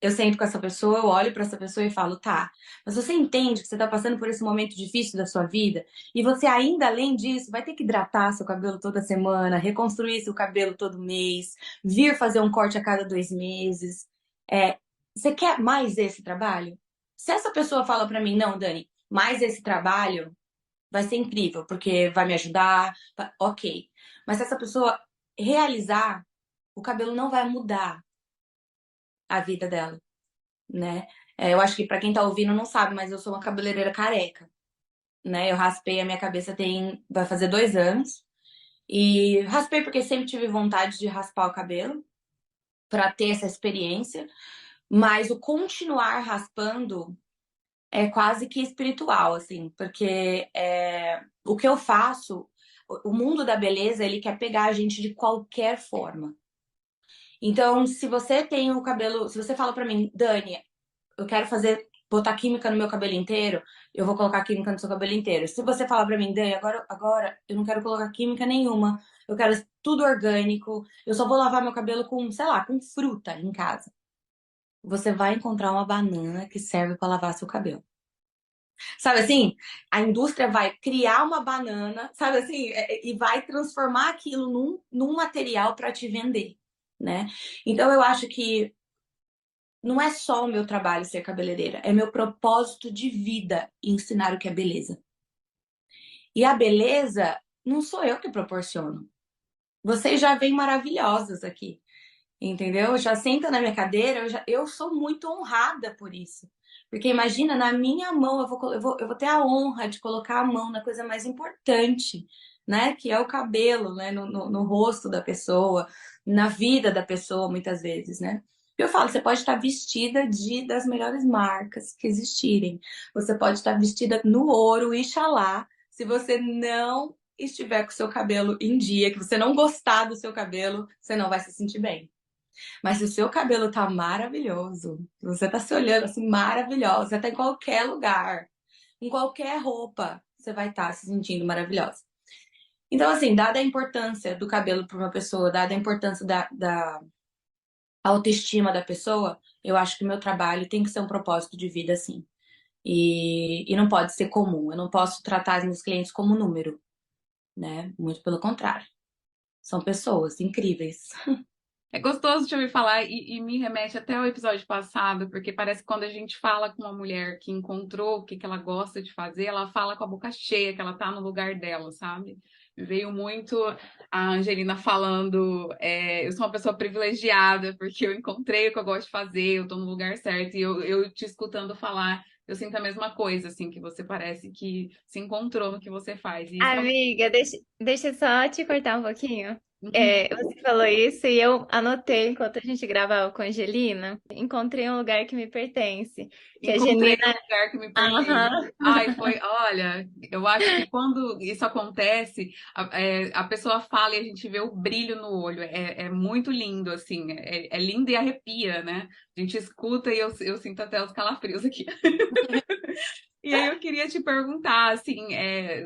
eu sento com essa pessoa, eu olho para essa pessoa e falo, tá, mas você entende que você está passando por esse momento difícil da sua vida e você ainda, além disso, vai ter que hidratar seu cabelo toda semana, reconstruir seu cabelo todo mês, vir fazer um corte a cada 2 meses. Você quer mais esse trabalho? Se essa pessoa fala para mim, não, Dani, mais esse trabalho vai ser incrível, porque vai me ajudar, ok. Mas se essa pessoa realizar, o cabelo não vai mudar a vida dela, né? Eu acho que pra quem tá ouvindo não sabe, mas eu sou uma cabeleireira careca, né? Eu raspei a minha cabeça vai fazer 2 anos. E raspei porque sempre tive vontade de raspar o cabelo pra ter essa experiência, mas o continuar raspando é quase que espiritual, assim, porque o que eu faço, o mundo da beleza, ele quer pegar a gente de qualquer forma. Então, se você tem o cabelo, se você fala pra mim, Dani, eu quero botar química no meu cabelo inteiro, eu vou colocar química no seu cabelo inteiro. Se você falar pra mim, Dani, agora eu não quero colocar química nenhuma, eu quero tudo orgânico, eu só vou lavar meu cabelo com, sei lá, com fruta em casa. Você vai encontrar uma banana que serve pra lavar seu cabelo. Sabe assim? A indústria vai criar uma banana, sabe assim? E vai transformar aquilo num material pra te vender, né? Então eu acho que não é só o meu trabalho ser cabeleireira, é meu propósito de vida ensinar o que é beleza. E a beleza não sou eu que proporciono. Vocês já vêm maravilhosas aqui, entendeu? Já senta na minha cadeira, eu sou muito honrada por isso. Porque imagina, na minha mão, eu vou ter a honra de colocar a mão na coisa mais importante, né? Que é o cabelo, né? No rosto da pessoa, na vida da pessoa, muitas vezes, né? Eu falo, você pode estar vestida das melhores marcas que existirem. Você pode estar vestida no ouro, Ixalá, se você não estiver com o seu cabelo em dia, que você não gostar do seu cabelo, você não vai se sentir bem. Mas se o seu cabelo tá maravilhoso, você tá se olhando assim, maravilhosa, você tá em qualquer lugar, em qualquer roupa, você vai estar se sentindo maravilhosa. Então, assim, dada a importância do cabelo para uma pessoa, dada a importância da autoestima da pessoa, eu acho que o meu trabalho tem que ser um propósito de vida, assim. E não pode ser comum. Eu não posso tratar os meus clientes como número, né? Muito pelo contrário. São pessoas incríveis. É gostoso de ouvir falar e me remete até ao episódio passado, porque parece que quando a gente fala com uma mulher que encontrou o que ela gosta de fazer, ela fala com a boca cheia, que ela tá no lugar dela, sabe? Me veio muito a Angelina falando, eu sou uma pessoa privilegiada, porque eu encontrei o que eu gosto de fazer, eu tô no lugar certo, e eu te escutando falar, eu sinto a mesma coisa, assim, que você parece que se encontrou no que você faz. E isso é... Amiga, deixa eu só te cortar um pouquinho. Uhum. Você falou isso e eu anotei enquanto a gente gravava com a Angelina. Encontrei um lugar que me pertence. Que a Encontrei Angelina. um lugar que me pertence. Aham. Ai, olha, eu acho que quando isso acontece, a pessoa fala e a gente vê o brilho no olho. É muito lindo, assim, é lindo e arrepia, né? A gente escuta e eu sinto até os calafrios aqui. E aí eu queria te perguntar, assim,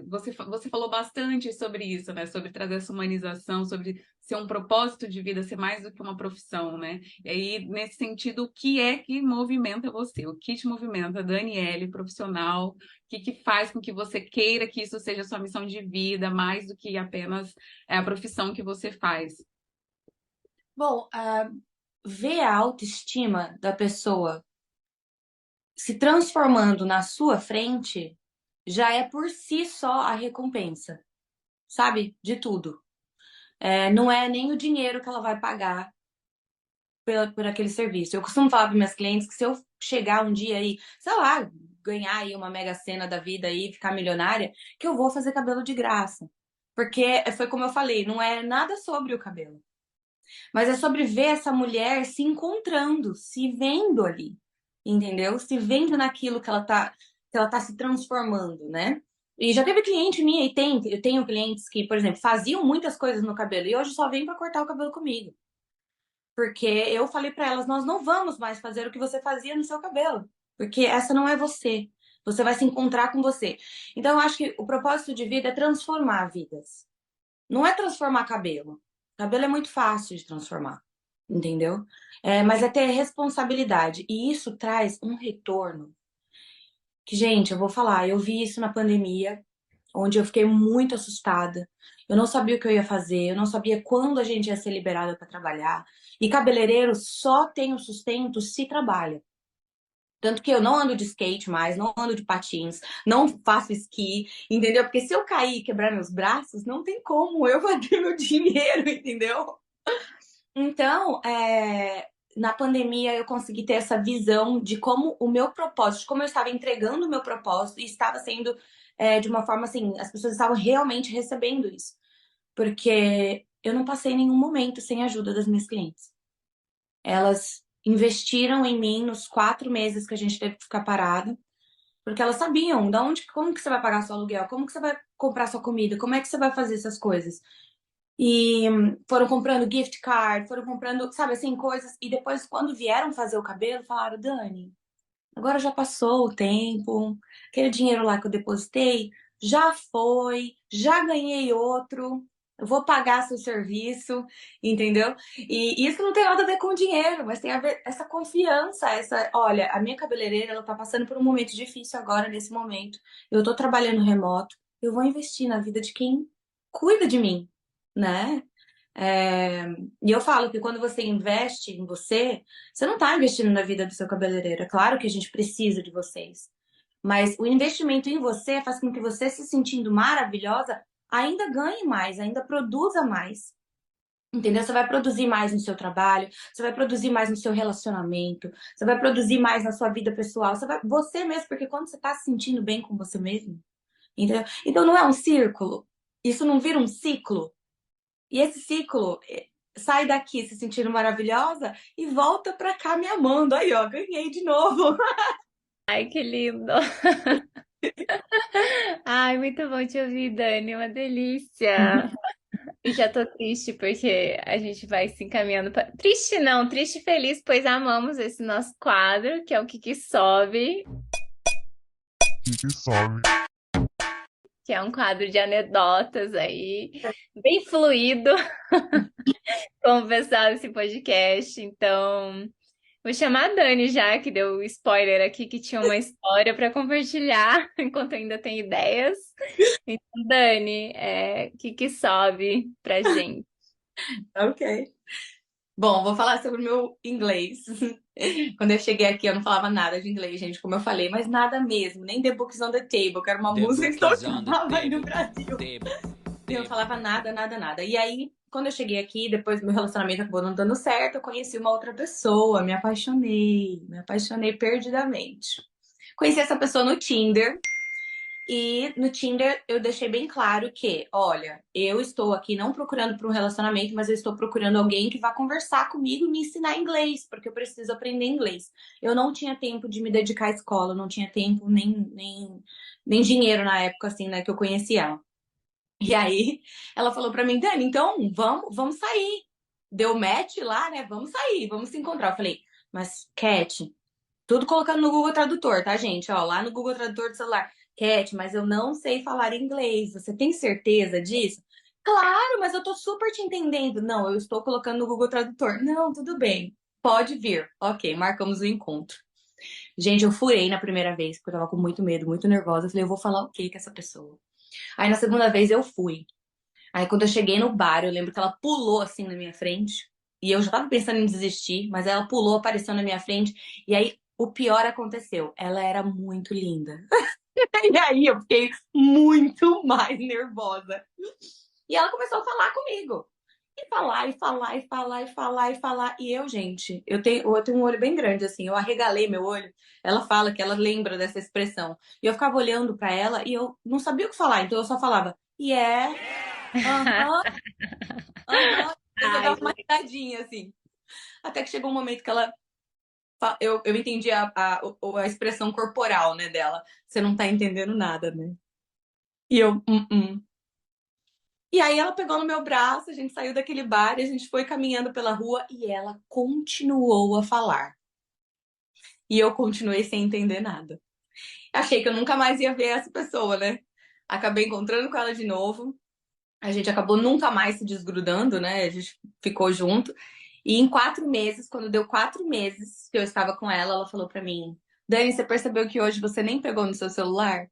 você falou bastante sobre isso, né? Sobre trazer essa humanização, sobre ser um propósito de vida, ser mais do que uma profissão, né? E aí, nesse sentido, o que é que movimenta você? O que te movimenta, Daniele, profissional? O que faz com que você queira que isso seja sua missão de vida, mais do que apenas a profissão que você faz? Bom, ver a autoestima da pessoa se transformando na sua frente já é por si só a recompensa, sabe? De tudo. Não é nem o dinheiro que ela vai pagar por aquele serviço. Eu costumo falar para minhas clientes que se eu chegar um dia aí, sei lá, ganhar aí uma mega sena da vida aí, ficar milionária, que eu vou fazer cabelo de graça. Porque foi como eu falei, não é nada sobre o cabelo. Mas é sobre ver essa mulher se encontrando, se vendo ali, entendeu? Se vendo naquilo que ela tá se transformando, né? E já teve cliente minha, eu tenho clientes que, por exemplo, faziam muitas coisas no cabelo e hoje só vêm para cortar o cabelo comigo. Porque eu falei para elas, nós não vamos mais fazer o que você fazia no seu cabelo, porque essa não é você. Você vai se encontrar com você. Então, eu acho que o propósito de vida é transformar vidas. Não é transformar cabelo. Cabelo é muito fácil de transformar, entendeu? Mas é ter responsabilidade. E isso traz um retorno. Que, gente, eu vou falar, eu vi isso na pandemia, onde eu fiquei muito assustada. Eu não sabia o que eu ia fazer, eu não sabia quando a gente ia ser liberada para trabalhar. E cabeleireiro só tem o sustento se trabalha. Tanto que eu não ando de skate mais, não ando de patins, não faço esqui, entendeu? Porque se eu cair e quebrar meus braços, não tem como eu bater meu dinheiro, entendeu? Então, na pandemia eu consegui ter essa visão de como o meu propósito, de como eu estava entregando o meu propósito e estava sendo de uma forma assim, as pessoas estavam realmente recebendo isso. Porque eu não passei nenhum momento sem a ajuda das minhas clientes. Elas investiram em mim nos 4 meses que a gente teve que ficar parada, porque elas sabiam como que você vai pagar seu aluguel, como que você vai comprar sua comida, como é que você vai fazer essas coisas. E foram comprando gift card, foram comprando, sabe assim, coisas. E depois, quando vieram fazer o cabelo, falaram, Dani, agora já passou o tempo, aquele dinheiro lá que eu depositei já foi, já ganhei outro, eu vou pagar seu serviço, entendeu? E isso não tem nada a ver com dinheiro, mas tem a ver essa confiança, olha, a minha cabeleireira, ela tá passando por um momento difícil agora, nesse momento. Eu tô trabalhando remoto, eu vou investir na vida de quem cuida de mim, né? E eu falo que quando você investe em você, você não está investindo na vida do seu cabeleireiro. É claro que a gente precisa de vocês. Mas o investimento em você faz com que você, se sentindo maravilhosa, ainda ganhe mais, ainda produza mais. Entendeu? Você vai produzir mais no seu trabalho, você vai produzir mais no seu relacionamento, você vai produzir mais na sua vida pessoal, você mesmo, porque quando você está se sentindo bem com você mesmo, entendeu? Então não é um círculo. Isso não vira um ciclo. E esse ciclo sai daqui se sentindo maravilhosa e volta pra cá me amando. Aí, ó, ganhei de novo. Ai, que lindo! Ai, muito bom te ouvir, Dani, uma delícia. E já tô triste porque a gente vai se encaminhando para. Triste não, triste e feliz, pois amamos esse nosso quadro, que é o que sobe, que é um quadro de anedotas aí, bem fluido com o pessoal desse podcast. Então, vou chamar a Dani já, que deu spoiler aqui, que tinha uma história para compartilhar, enquanto eu ainda tenho ideias. Então, Dani, o que sobe pra gente? Ok. Bom, vou falar sobre o meu inglês. Quando eu cheguei aqui, eu não falava nada de inglês, gente, como eu falei, mas nada mesmo, nem The Books on the Table, que era uma música que tocava aí no Brasil. Eu não falava nada, nada, nada. E aí, quando eu cheguei aqui, depois meu relacionamento acabou não dando certo, eu conheci uma outra pessoa, me apaixonei perdidamente. Conheci essa pessoa no Tinder. E no Tinder eu deixei bem claro que, olha, eu estou aqui não procurando para um relacionamento, mas eu estou procurando alguém que vá conversar comigo e me ensinar inglês, porque eu preciso aprender inglês. Eu não tinha tempo de me dedicar à escola, não tinha tempo nem dinheiro na época, assim, né, que eu conheci ela. E aí ela falou pra mim, Dani, então vamos sair. Deu match lá, né? Vamos sair, vamos se encontrar. Eu falei, mas Cat, tudo colocando no Google Tradutor, tá, gente? Ó, lá no Google Tradutor do celular. Cat, mas eu não sei falar inglês. Você tem certeza disso? Claro, mas eu tô super te entendendo. Não, eu estou colocando no Google Tradutor. Não, tudo bem. Pode vir. Ok, marcamos o encontro. Gente, eu furei na primeira vez, porque eu tava com muito medo, muito nervosa. Eu falei, eu vou falar o quê com essa pessoa? Aí na segunda vez eu fui. Aí quando eu cheguei no bar, eu lembro que ela pulou assim na minha frente. E eu já tava pensando em desistir, mas ela pulou, apareceu na minha frente. E aí o pior aconteceu. Ela era muito linda. E aí eu fiquei muito mais nervosa. E ela começou a falar comigo. falar, e falar, e falar, e falar, e falar. E eu, gente, eu tenho um olho bem grande, assim, eu arregalei meu olho. Ela fala que ela lembra dessa expressão. E eu ficava olhando pra ela e eu não sabia o que falar, então eu só falava, yeah, aham, aham. Eu só Ai, dava uma risadinha, assim. Até que chegou um momento que ela. Eu entendi a expressão corporal, né, dela. Você não tá entendendo nada, né? E eu, "Uh-uh." E aí ela pegou no meu braço, a gente saiu daquele bar e a gente foi caminhando pela rua e ela continuou a falar. E eu continuei sem entender nada. Achei que eu nunca mais ia ver essa pessoa, né? Acabei encontrando com ela de novo. A gente acabou nunca mais se desgrudando, né? A gente ficou junto. E em 4 meses, quando deu 4 meses que eu estava com ela falou pra mim: Dani, você percebeu que hoje você nem pegou no seu celular?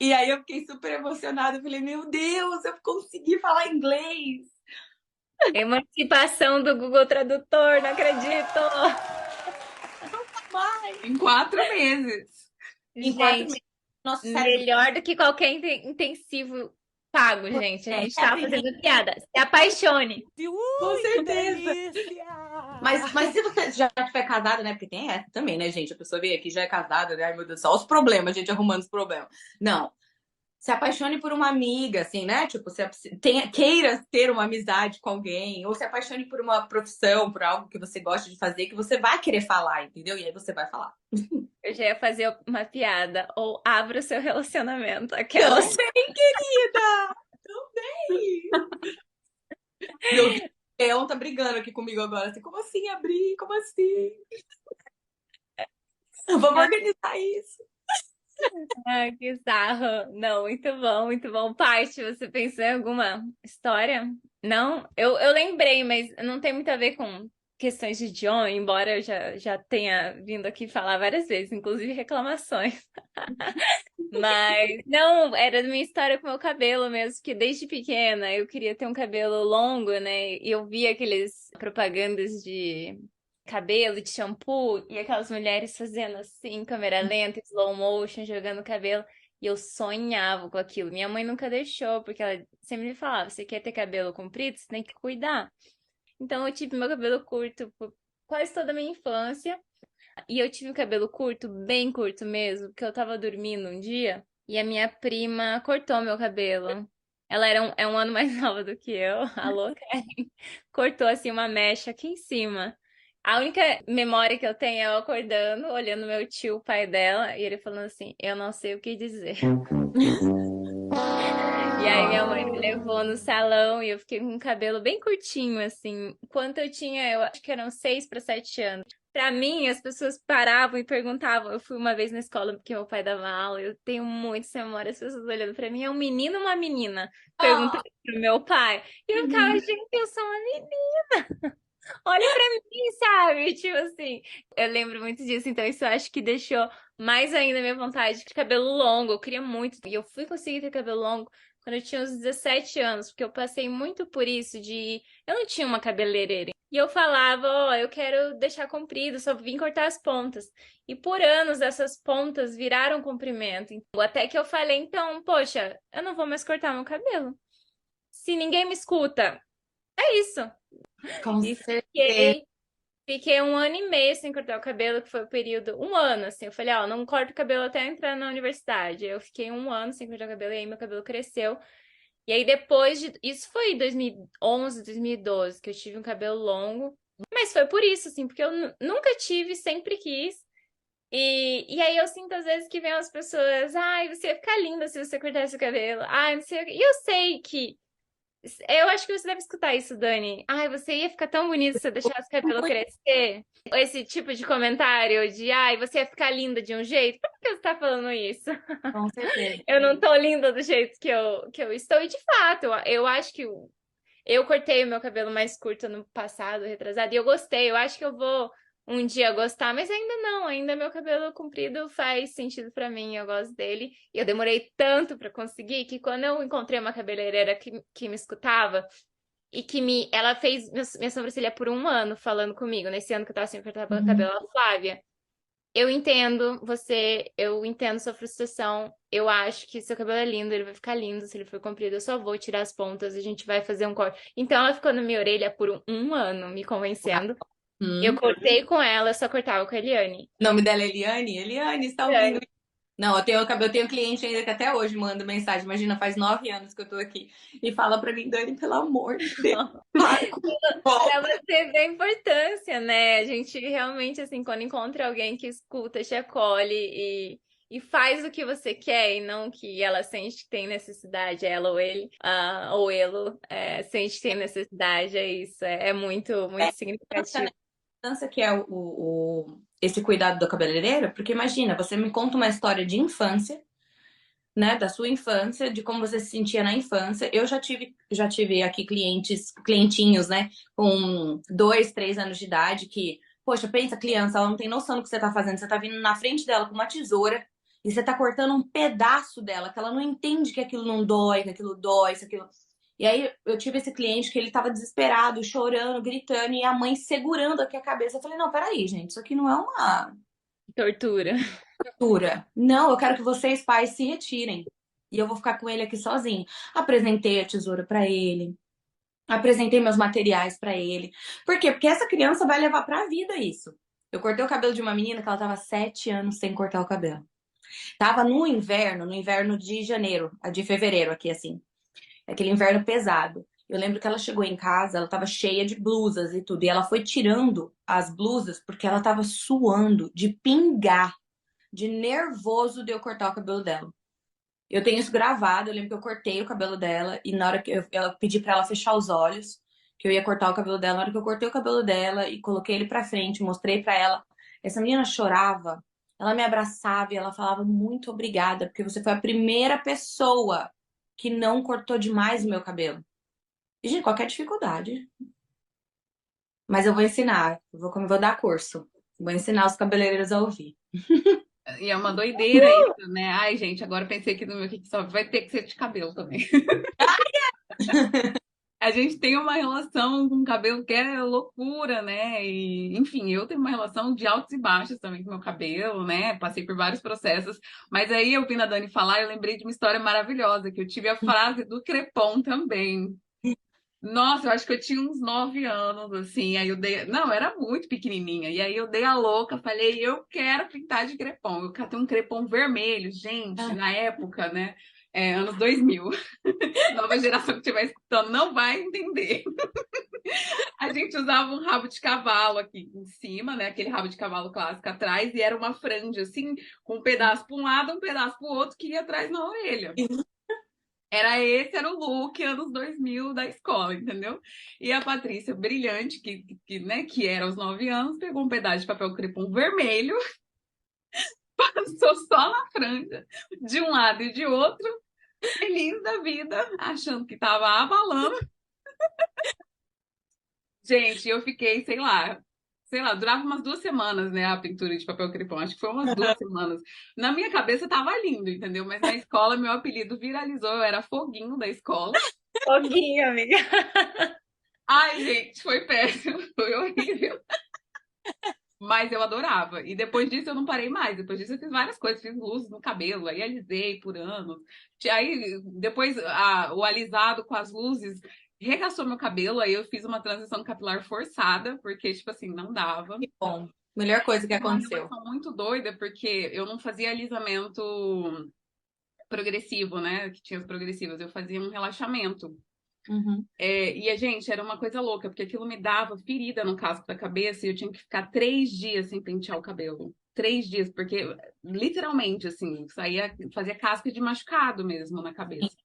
E aí eu fiquei super emocionada. Eu falei: meu Deus, eu consegui falar inglês! emancipação do Google Tradutor, não acredito! Mas, Em 4 meses. em quatro Gente, meses, nosso cérebro. melhor do que qualquer intensivo pago, gente. A É, gente tava fazendo piada. Se apaixone. com certeza. Mas se você já estiver casada, né? Porque tem essa também, né, gente? A pessoa vem aqui já é casada, né? Ai, meu Deus do céu, os problemas, a gente arrumando os problemas. Não. Se apaixone por uma amiga, assim, né? Tipo, queira ter uma amizade com alguém, ou se apaixone por uma profissão, por algo que você gosta de fazer, que você vai querer falar, entendeu? E aí você vai falar. Eu já ia fazer uma piada. Ou abra o seu relacionamento. Eu Aquela. sei, querida! Também! Meu Leão tá brigando aqui comigo agora. Assim, como assim abrir? Como assim? Vamos organizar isso. Ai, que sarro. Não, muito bom, muito bom. Paty, você pensou em alguma história? Não? Eu lembrei, mas não tem muito a ver com questões de idioma, embora eu já tenha vindo aqui falar várias vezes, inclusive reclamações. Mas não, era da minha história com o meu cabelo mesmo, que desde pequena eu queria ter um cabelo longo, né? E eu via aqueles propagandas de cabelo, de shampoo, e aquelas mulheres fazendo assim, câmera lenta, slow motion, jogando cabelo. E eu sonhava com aquilo. Minha mãe nunca deixou, porque ela sempre me falava: você quer ter cabelo comprido, você tem que cuidar. Então eu tive meu cabelo curto por quase toda a minha infância. E eu tive o cabelo curto, bem curto mesmo, porque eu tava dormindo um dia e a minha prima cortou meu cabelo. Ela é um ano mais nova do que eu, a louca. Cortou assim uma mecha aqui em cima. A única memória que eu tenho é eu acordando, olhando meu tio, o pai dela, e ele falando assim: eu não sei o que dizer. E aí minha mãe me levou no salão e eu fiquei com o cabelo bem curtinho, assim. Enquanto eu tinha, eu acho que eram 6 para 7 anos. Pra mim, as pessoas paravam e perguntavam. Eu fui uma vez na escola porque meu pai dava aula. Eu tenho muitas memórias, as pessoas olhando pra mim. É um menino ou uma menina? Ah, Perguntando pro meu pai. E eu ficava, gente, eu sou uma menina. Olha pra mim, sabe? Tipo assim, eu lembro muito disso. Então, isso eu acho que deixou mais ainda a minha vontade de cabelo longo. Eu queria muito. E eu fui conseguir ter cabelo longo quando eu tinha uns 17 anos, porque eu passei muito por isso de... Eu não tinha uma cabeleireira. E eu falava, ó, eu quero deixar comprido, só vim cortar as pontas. E por anos essas pontas viraram comprimento. Até que eu falei, então, poxa, eu não vou mais cortar meu cabelo. Se ninguém me escuta, é isso. com E certeza. fiquei 1 ano e meio sem cortar o cabelo, que foi o período, 1 ano, assim. Eu falei, ó, não corto o cabelo até entrar na universidade. Eu fiquei 1 ano sem cortar o cabelo, e aí meu cabelo cresceu. E aí depois de... Isso foi em 2011, 2012, que eu tive um cabelo longo. Mas foi por isso, assim, porque eu nunca tive, sempre quis. E aí eu sinto às vezes que vem as pessoas, ai, você ia ficar linda se você cortasse o cabelo. Ai, não sei o quê. E eu sei que eu acho que você deve escutar isso, Dani. Ai, você ia ficar tão bonita se você deixasse o cabelo crescer. Esse tipo de comentário de, ai, você ia ficar linda de um jeito. Por que você tá falando isso? Com certeza. Eu não tô linda do jeito que eu estou. E de fato, eu acho que eu cortei o meu cabelo mais curto no passado, retrasado, e eu gostei. Eu acho que eu vou um dia gostar, mas ainda não. Ainda meu cabelo comprido faz sentido pra mim. Eu gosto dele. E eu demorei tanto pra conseguir que quando eu encontrei uma cabeleireira que me escutava e ela fez minha sobrancelha por 1 ano falando comigo. Nesse ano que eu tava sem cortar o cabelo, a Flávia. Eu entendo você, eu entendo sua frustração. Eu acho que seu cabelo é lindo, ele vai ficar lindo se ele for comprido. Eu só vou tirar as pontas, a gente vai fazer um corte. Então ela ficou na minha orelha por um ano, me convencendo. Eu Hum. cortei com ela, eu só cortava com a Eliane. O nome dela é Eliane? Eliane, está ouvindo? Eliane. Não, eu tenho cliente ainda que até hoje manda mensagem. Imagina, faz 9 anos que eu tô aqui. E fala pra mim, Dani, pelo amor de Deus, para com Pra volta. você ver a importância, né? A gente realmente, assim, quando encontra alguém que escuta, te acolhe e faz o que você quer e não que ela sente que tem necessidade, ela ou ele, ou ele sente que tem necessidade, é isso. É muito, muito significativo. Importância que é esse cuidado do cabeleireiro, porque imagina, você me conta uma história de infância, né, da sua infância, de como você se sentia na infância. Eu já tive aqui clientinhos, né, com 2, 3 anos de idade que, poxa, pensa, criança, ela não tem noção do que você tá fazendo, você tá vindo na frente dela com uma tesoura e você tá cortando um pedaço dela, que ela não entende que aquilo não dói, que aquilo dói, que aquilo... E aí eu tive esse cliente que ele tava desesperado, chorando, gritando, e a mãe segurando aqui a cabeça. Eu falei, não, peraí, gente, isso aqui não é uma Tortura. tortura. Não, eu quero que vocês, pais, se retirem. E eu vou ficar com ele aqui sozinho. Apresentei a tesoura pra ele, apresentei meus materiais pra ele. Por quê? Porque essa criança vai levar pra vida isso. Eu cortei o cabelo de uma menina que ela tava 7 anos sem cortar o cabelo. Tava no inverno de janeiro, de fevereiro aqui, assim. Aquele inverno pesado. Eu lembro que ela chegou em casa, ela tava cheia de blusas e tudo. E ela foi tirando as blusas porque ela tava suando de pingar, de nervoso de eu cortar o cabelo dela. Eu tenho isso gravado, eu lembro que eu cortei o cabelo dela e na hora que eu pedi pra ela fechar os olhos, que eu ia cortar o cabelo dela, na hora que eu cortei o cabelo dela e coloquei ele pra frente, mostrei pra ela, essa menina chorava, ela me abraçava e ela falava muito obrigada, porque você foi a primeira pessoa que não cortou demais o meu cabelo. E, gente, qualquer dificuldade. Mas eu vou ensinar, vou dar curso. Vou ensinar os cabeleireiros a ouvir. E é uma doideira isso, né? Ai, gente, agora pensei que no meu Kickstop vai ter que ser de cabelo também. A gente tem uma relação com o cabelo que é loucura, né? E, enfim, eu tenho uma relação de altos e baixos também com o meu cabelo, né? Passei por vários processos. Mas aí, eu ouvindo a Dani falar, eu lembrei de uma história maravilhosa, que eu tive a frase do Crepom também. Nossa, eu acho que eu tinha uns 9 anos, assim, aí eu dei... Não, eu era muito pequenininha, e aí eu dei a louca, falei, eu quero pintar de crepom. Eu catei um crepom vermelho, gente, na época, né, anos 2000. Nova geração que estiver escutando não vai entender. A gente usava um rabo de cavalo aqui em cima, né, aquele rabo de cavalo clássico atrás, e era uma franja, assim, com um pedaço para um lado, um pedaço para o outro, que ia atrás na orelha. Era o look anos 2000 da escola, entendeu? E a Patrícia, brilhante, né, que era aos 9 anos, pegou um pedaço de papel crepom vermelho, passou só na franja, de um lado e de outro, feliz da vida, achando que tava abalando. Gente, eu fiquei, durava umas 2 semanas, né, a pintura de papel crepom, acho que foi umas 2 semanas. Na minha cabeça tava lindo, entendeu? Mas na escola meu apelido viralizou, eu era foguinho da escola. Foguinho, amiga. Ai, gente, foi péssimo, foi horrível. Mas eu adorava. E depois disso eu não parei mais. Depois disso eu fiz várias coisas, fiz luzes no cabelo, aí alisei por anos. Aí depois o alisado com as luzes regaçou meu cabelo, aí eu fiz uma transição capilar forçada, porque, tipo assim, não dava. Que bom. Melhor coisa que Uma aconteceu. relação muito doida, porque eu não fazia alisamento progressivo, né? Que tinha as progressivas, eu fazia um relaxamento. Uhum. E gente, era uma coisa louca, porque aquilo me dava ferida no casco da cabeça e eu tinha que ficar 3 dias sem pentear o cabelo. 3 dias, porque literalmente, assim, fazia casca de machucado mesmo na cabeça.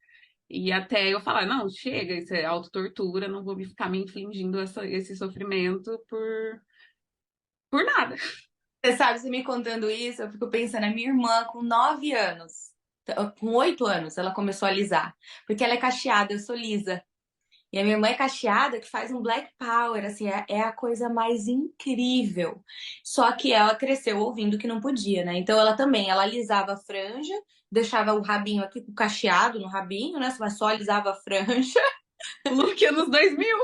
E até eu falar, não, chega, isso é autotortura, não vou ficar me infligindo esse sofrimento por nada. Você sabe, você me contando isso, eu fico pensando, a minha irmã com 9 anos, com 8 anos, ela começou a alisar. Porque ela é cacheada, eu sou lisa. E a minha irmã é cacheada, que faz um black power, assim, é a coisa mais incrível. Só que ela cresceu ouvindo que não podia, né? Então ela alisava a franja, deixava o rabinho aqui com cacheado no rabinho, né? Mas só alisava a franja. Look anos 2000.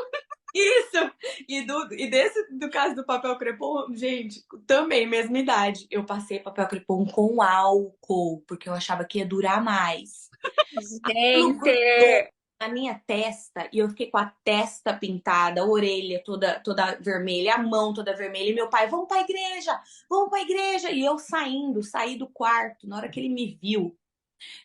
Isso! E desse, do caso do papel crepom, gente, também, mesma idade. Eu passei papel crepom com álcool, porque eu achava que ia durar mais. Aquilo grudou Gente! na minha testa e eu fiquei com a testa pintada, a orelha toda vermelha, a mão toda vermelha. E meu pai, vamos pra igreja, vamos pra igreja. E eu saí do quarto. Na hora que ele me viu,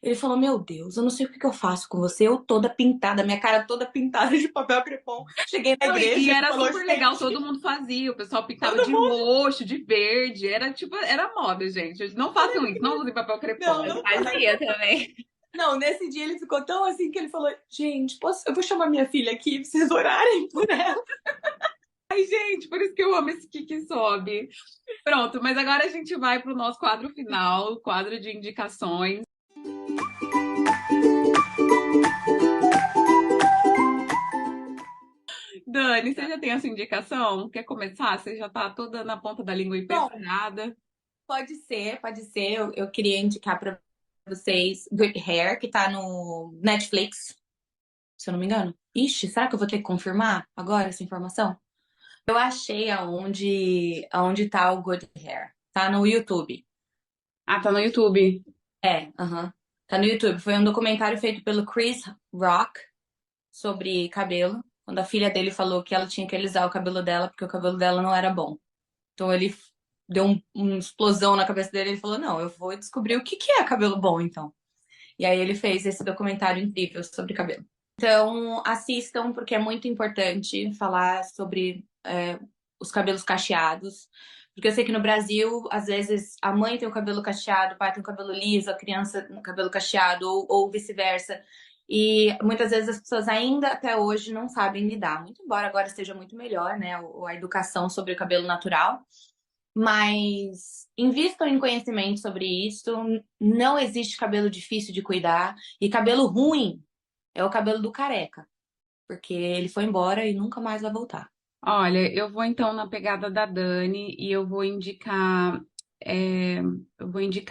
ele falou: Meu Deus, eu não sei o que que eu faço com você. Eu toda pintada, minha cara toda pintada de papel crepom. Cheguei na Não, e igreja, ele era falou: super legal, todo Gente, mundo fazia. O pessoal pintava todo de mundo. roxo, de verde. Era tipo, era moda, gente. Não façam isso, não usem papel crepom. Não, Eu não faz. fazia também. Não, nesse dia ele ficou tão assim que ele falou: Gente, eu vou chamar minha filha aqui pra vocês orarem por ela. Ai, gente, por isso que eu amo esse que sobe. Pronto, mas agora a gente vai para o nosso quadro final, quadro de indicações. Dani, você já tem essa indicação? Quer começar? Você já tá toda na ponta da língua e Bom, preparada. pode ser, pode ser. Eu queria indicar pra vocês Good Hair, que tá no Netflix, se eu não me engano. Ixi, será que eu vou ter que confirmar agora essa informação? Eu achei aonde tá o Good Hair. Tá no YouTube. Ah, tá no YouTube. Aham. Tá no YouTube. Foi um documentário feito pelo Chris Rock sobre cabelo. Quando a filha dele falou que ela tinha que alisar o cabelo dela porque o cabelo dela não era bom. Então ele deu uma explosão na cabeça dele e ele falou: Não, eu vou descobrir o que que é cabelo bom, então. E aí ele fez esse documentário incrível sobre cabelo. Então, assistam, porque é muito importante falar sobre os cabelos cacheados. Porque eu sei que no Brasil, às vezes, a mãe tem o cabelo cacheado, o pai tem o cabelo liso, a criança tem o cabelo cacheado, ou vice-versa. E muitas vezes as pessoas ainda até hoje não sabem lidar. Muito embora agora esteja muito melhor, né? A educação sobre o cabelo natural. Mas invistam em conhecimento sobre isso. Não existe cabelo difícil de cuidar. E cabelo ruim é o cabelo do careca. Porque ele foi embora e nunca mais vai voltar. Olha, eu vou então na pegada da Dani e eu vou indicar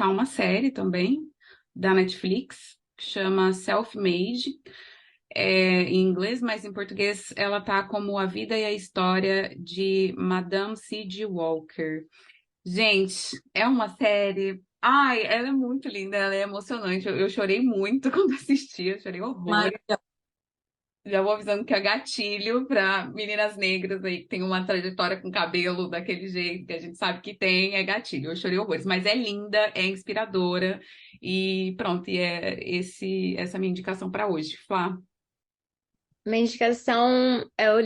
uma série também da Netflix que chama Self-Made, em inglês, mas em português ela tá como A Vida e a História de Madame C.G. Walker. Gente, é uma série. Ai, ela é muito linda, ela é emocionante. Eu chorei muito quando assisti, eu chorei horror. Maravilhoso. Já vou avisando que é gatilho para meninas negras aí que tem uma trajetória com cabelo daquele jeito que a gente sabe que tem, é gatilho. Eu chorei horrores, mas é linda, é inspiradora e pronto, e essa minha indicação para hoje. Flá. Minha indicação é o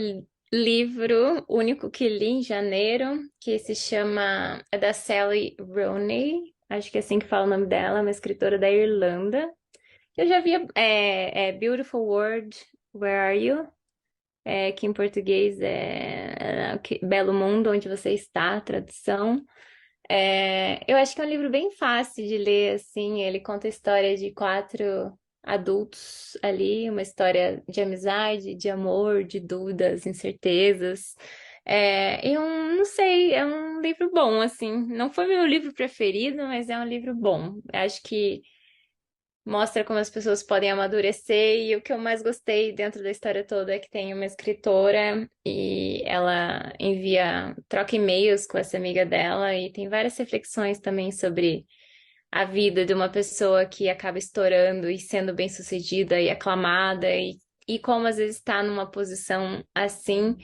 livro único que li em janeiro, que se chama, é da Sally Rooney, acho que é assim que fala o nome dela, uma escritora da Irlanda. Eu já vi Beautiful World, Where Are You? Que em português Belo Mundo, Onde Você Está, a tradução. Eu acho que é um livro bem fácil de ler, assim. Ele conta a história de quatro adultos ali, uma história de amizade, de amor, de dúvidas, incertezas. Eu não sei, é um livro bom, assim. Não foi meu livro preferido, mas é um livro bom. Acho que mostra como as pessoas podem amadurecer, e o que eu mais gostei dentro da história toda é que tem uma escritora e ela troca e-mails com essa amiga dela, e tem várias reflexões também sobre a vida de uma pessoa que acaba estourando e sendo bem-sucedida e aclamada, e como às vezes está numa posição assim,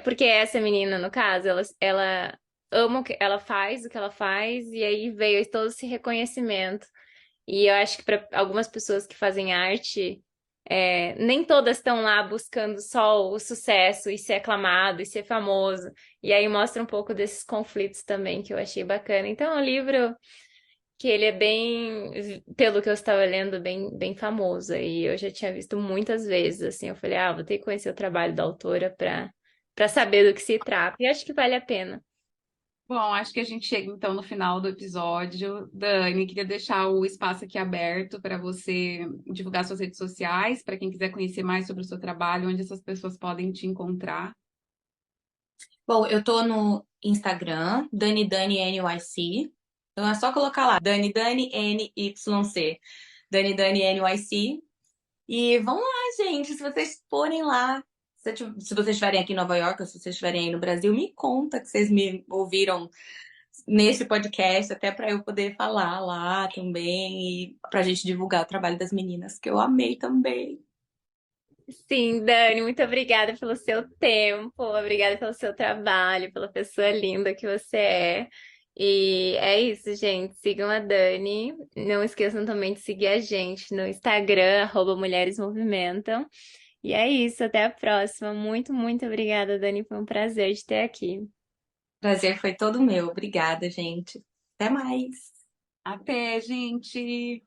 porque essa menina, no caso, ela ama ela faz o que ela faz, e aí veio todo esse reconhecimento. E eu acho que para algumas pessoas que fazem arte, nem todas estão lá buscando só o sucesso e ser aclamado e ser famoso. E aí mostra um pouco desses conflitos também, que eu achei bacana. Então, é um livro que ele é bem, pelo que eu estava lendo, bem, bem famoso. E eu já tinha visto muitas vezes, assim. Eu falei, vou ter que conhecer o trabalho da autora para saber do que se trata. E acho que vale a pena. Bom, acho que a gente chega então no final do episódio. Dani, queria deixar o espaço aqui aberto para você divulgar suas redes sociais, para quem quiser conhecer mais sobre o seu trabalho, onde essas pessoas podem te encontrar. Bom, eu tô no Instagram, DaniDaniNYC. Então é só colocar lá, DaniDaniNYC. DaniDaniNYC. E vão lá, gente. Se vocês forem lá, Se vocês estiverem aqui em Nova York ou se vocês estiverem aí no Brasil, me conta que vocês me ouviram nesse podcast, até para eu poder falar lá também e para a gente divulgar o trabalho das meninas, que eu amei também. Sim, Dani, muito obrigada pelo seu tempo, obrigada pelo seu trabalho, pela pessoa linda que você é. E é isso, gente. Sigam a Dani. Não esqueçam também de seguir a gente no Instagram, @Mulheres Movimentam. E é isso, até a próxima. Muito, muito obrigada, Dani. Foi um prazer te ter aqui. Prazer foi todo meu. Obrigada, gente. Até mais. Até, gente!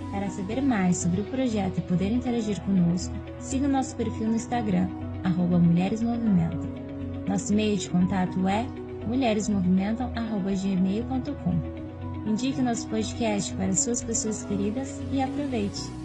Para saber mais sobre o projeto e poder interagir conosco, siga o nosso perfil no Instagram, @Mulheres Movimentam. Nosso e-mail de contato é mulheresmovimentam@gmail.com. Indique nosso podcast para suas pessoas queridas e aproveite!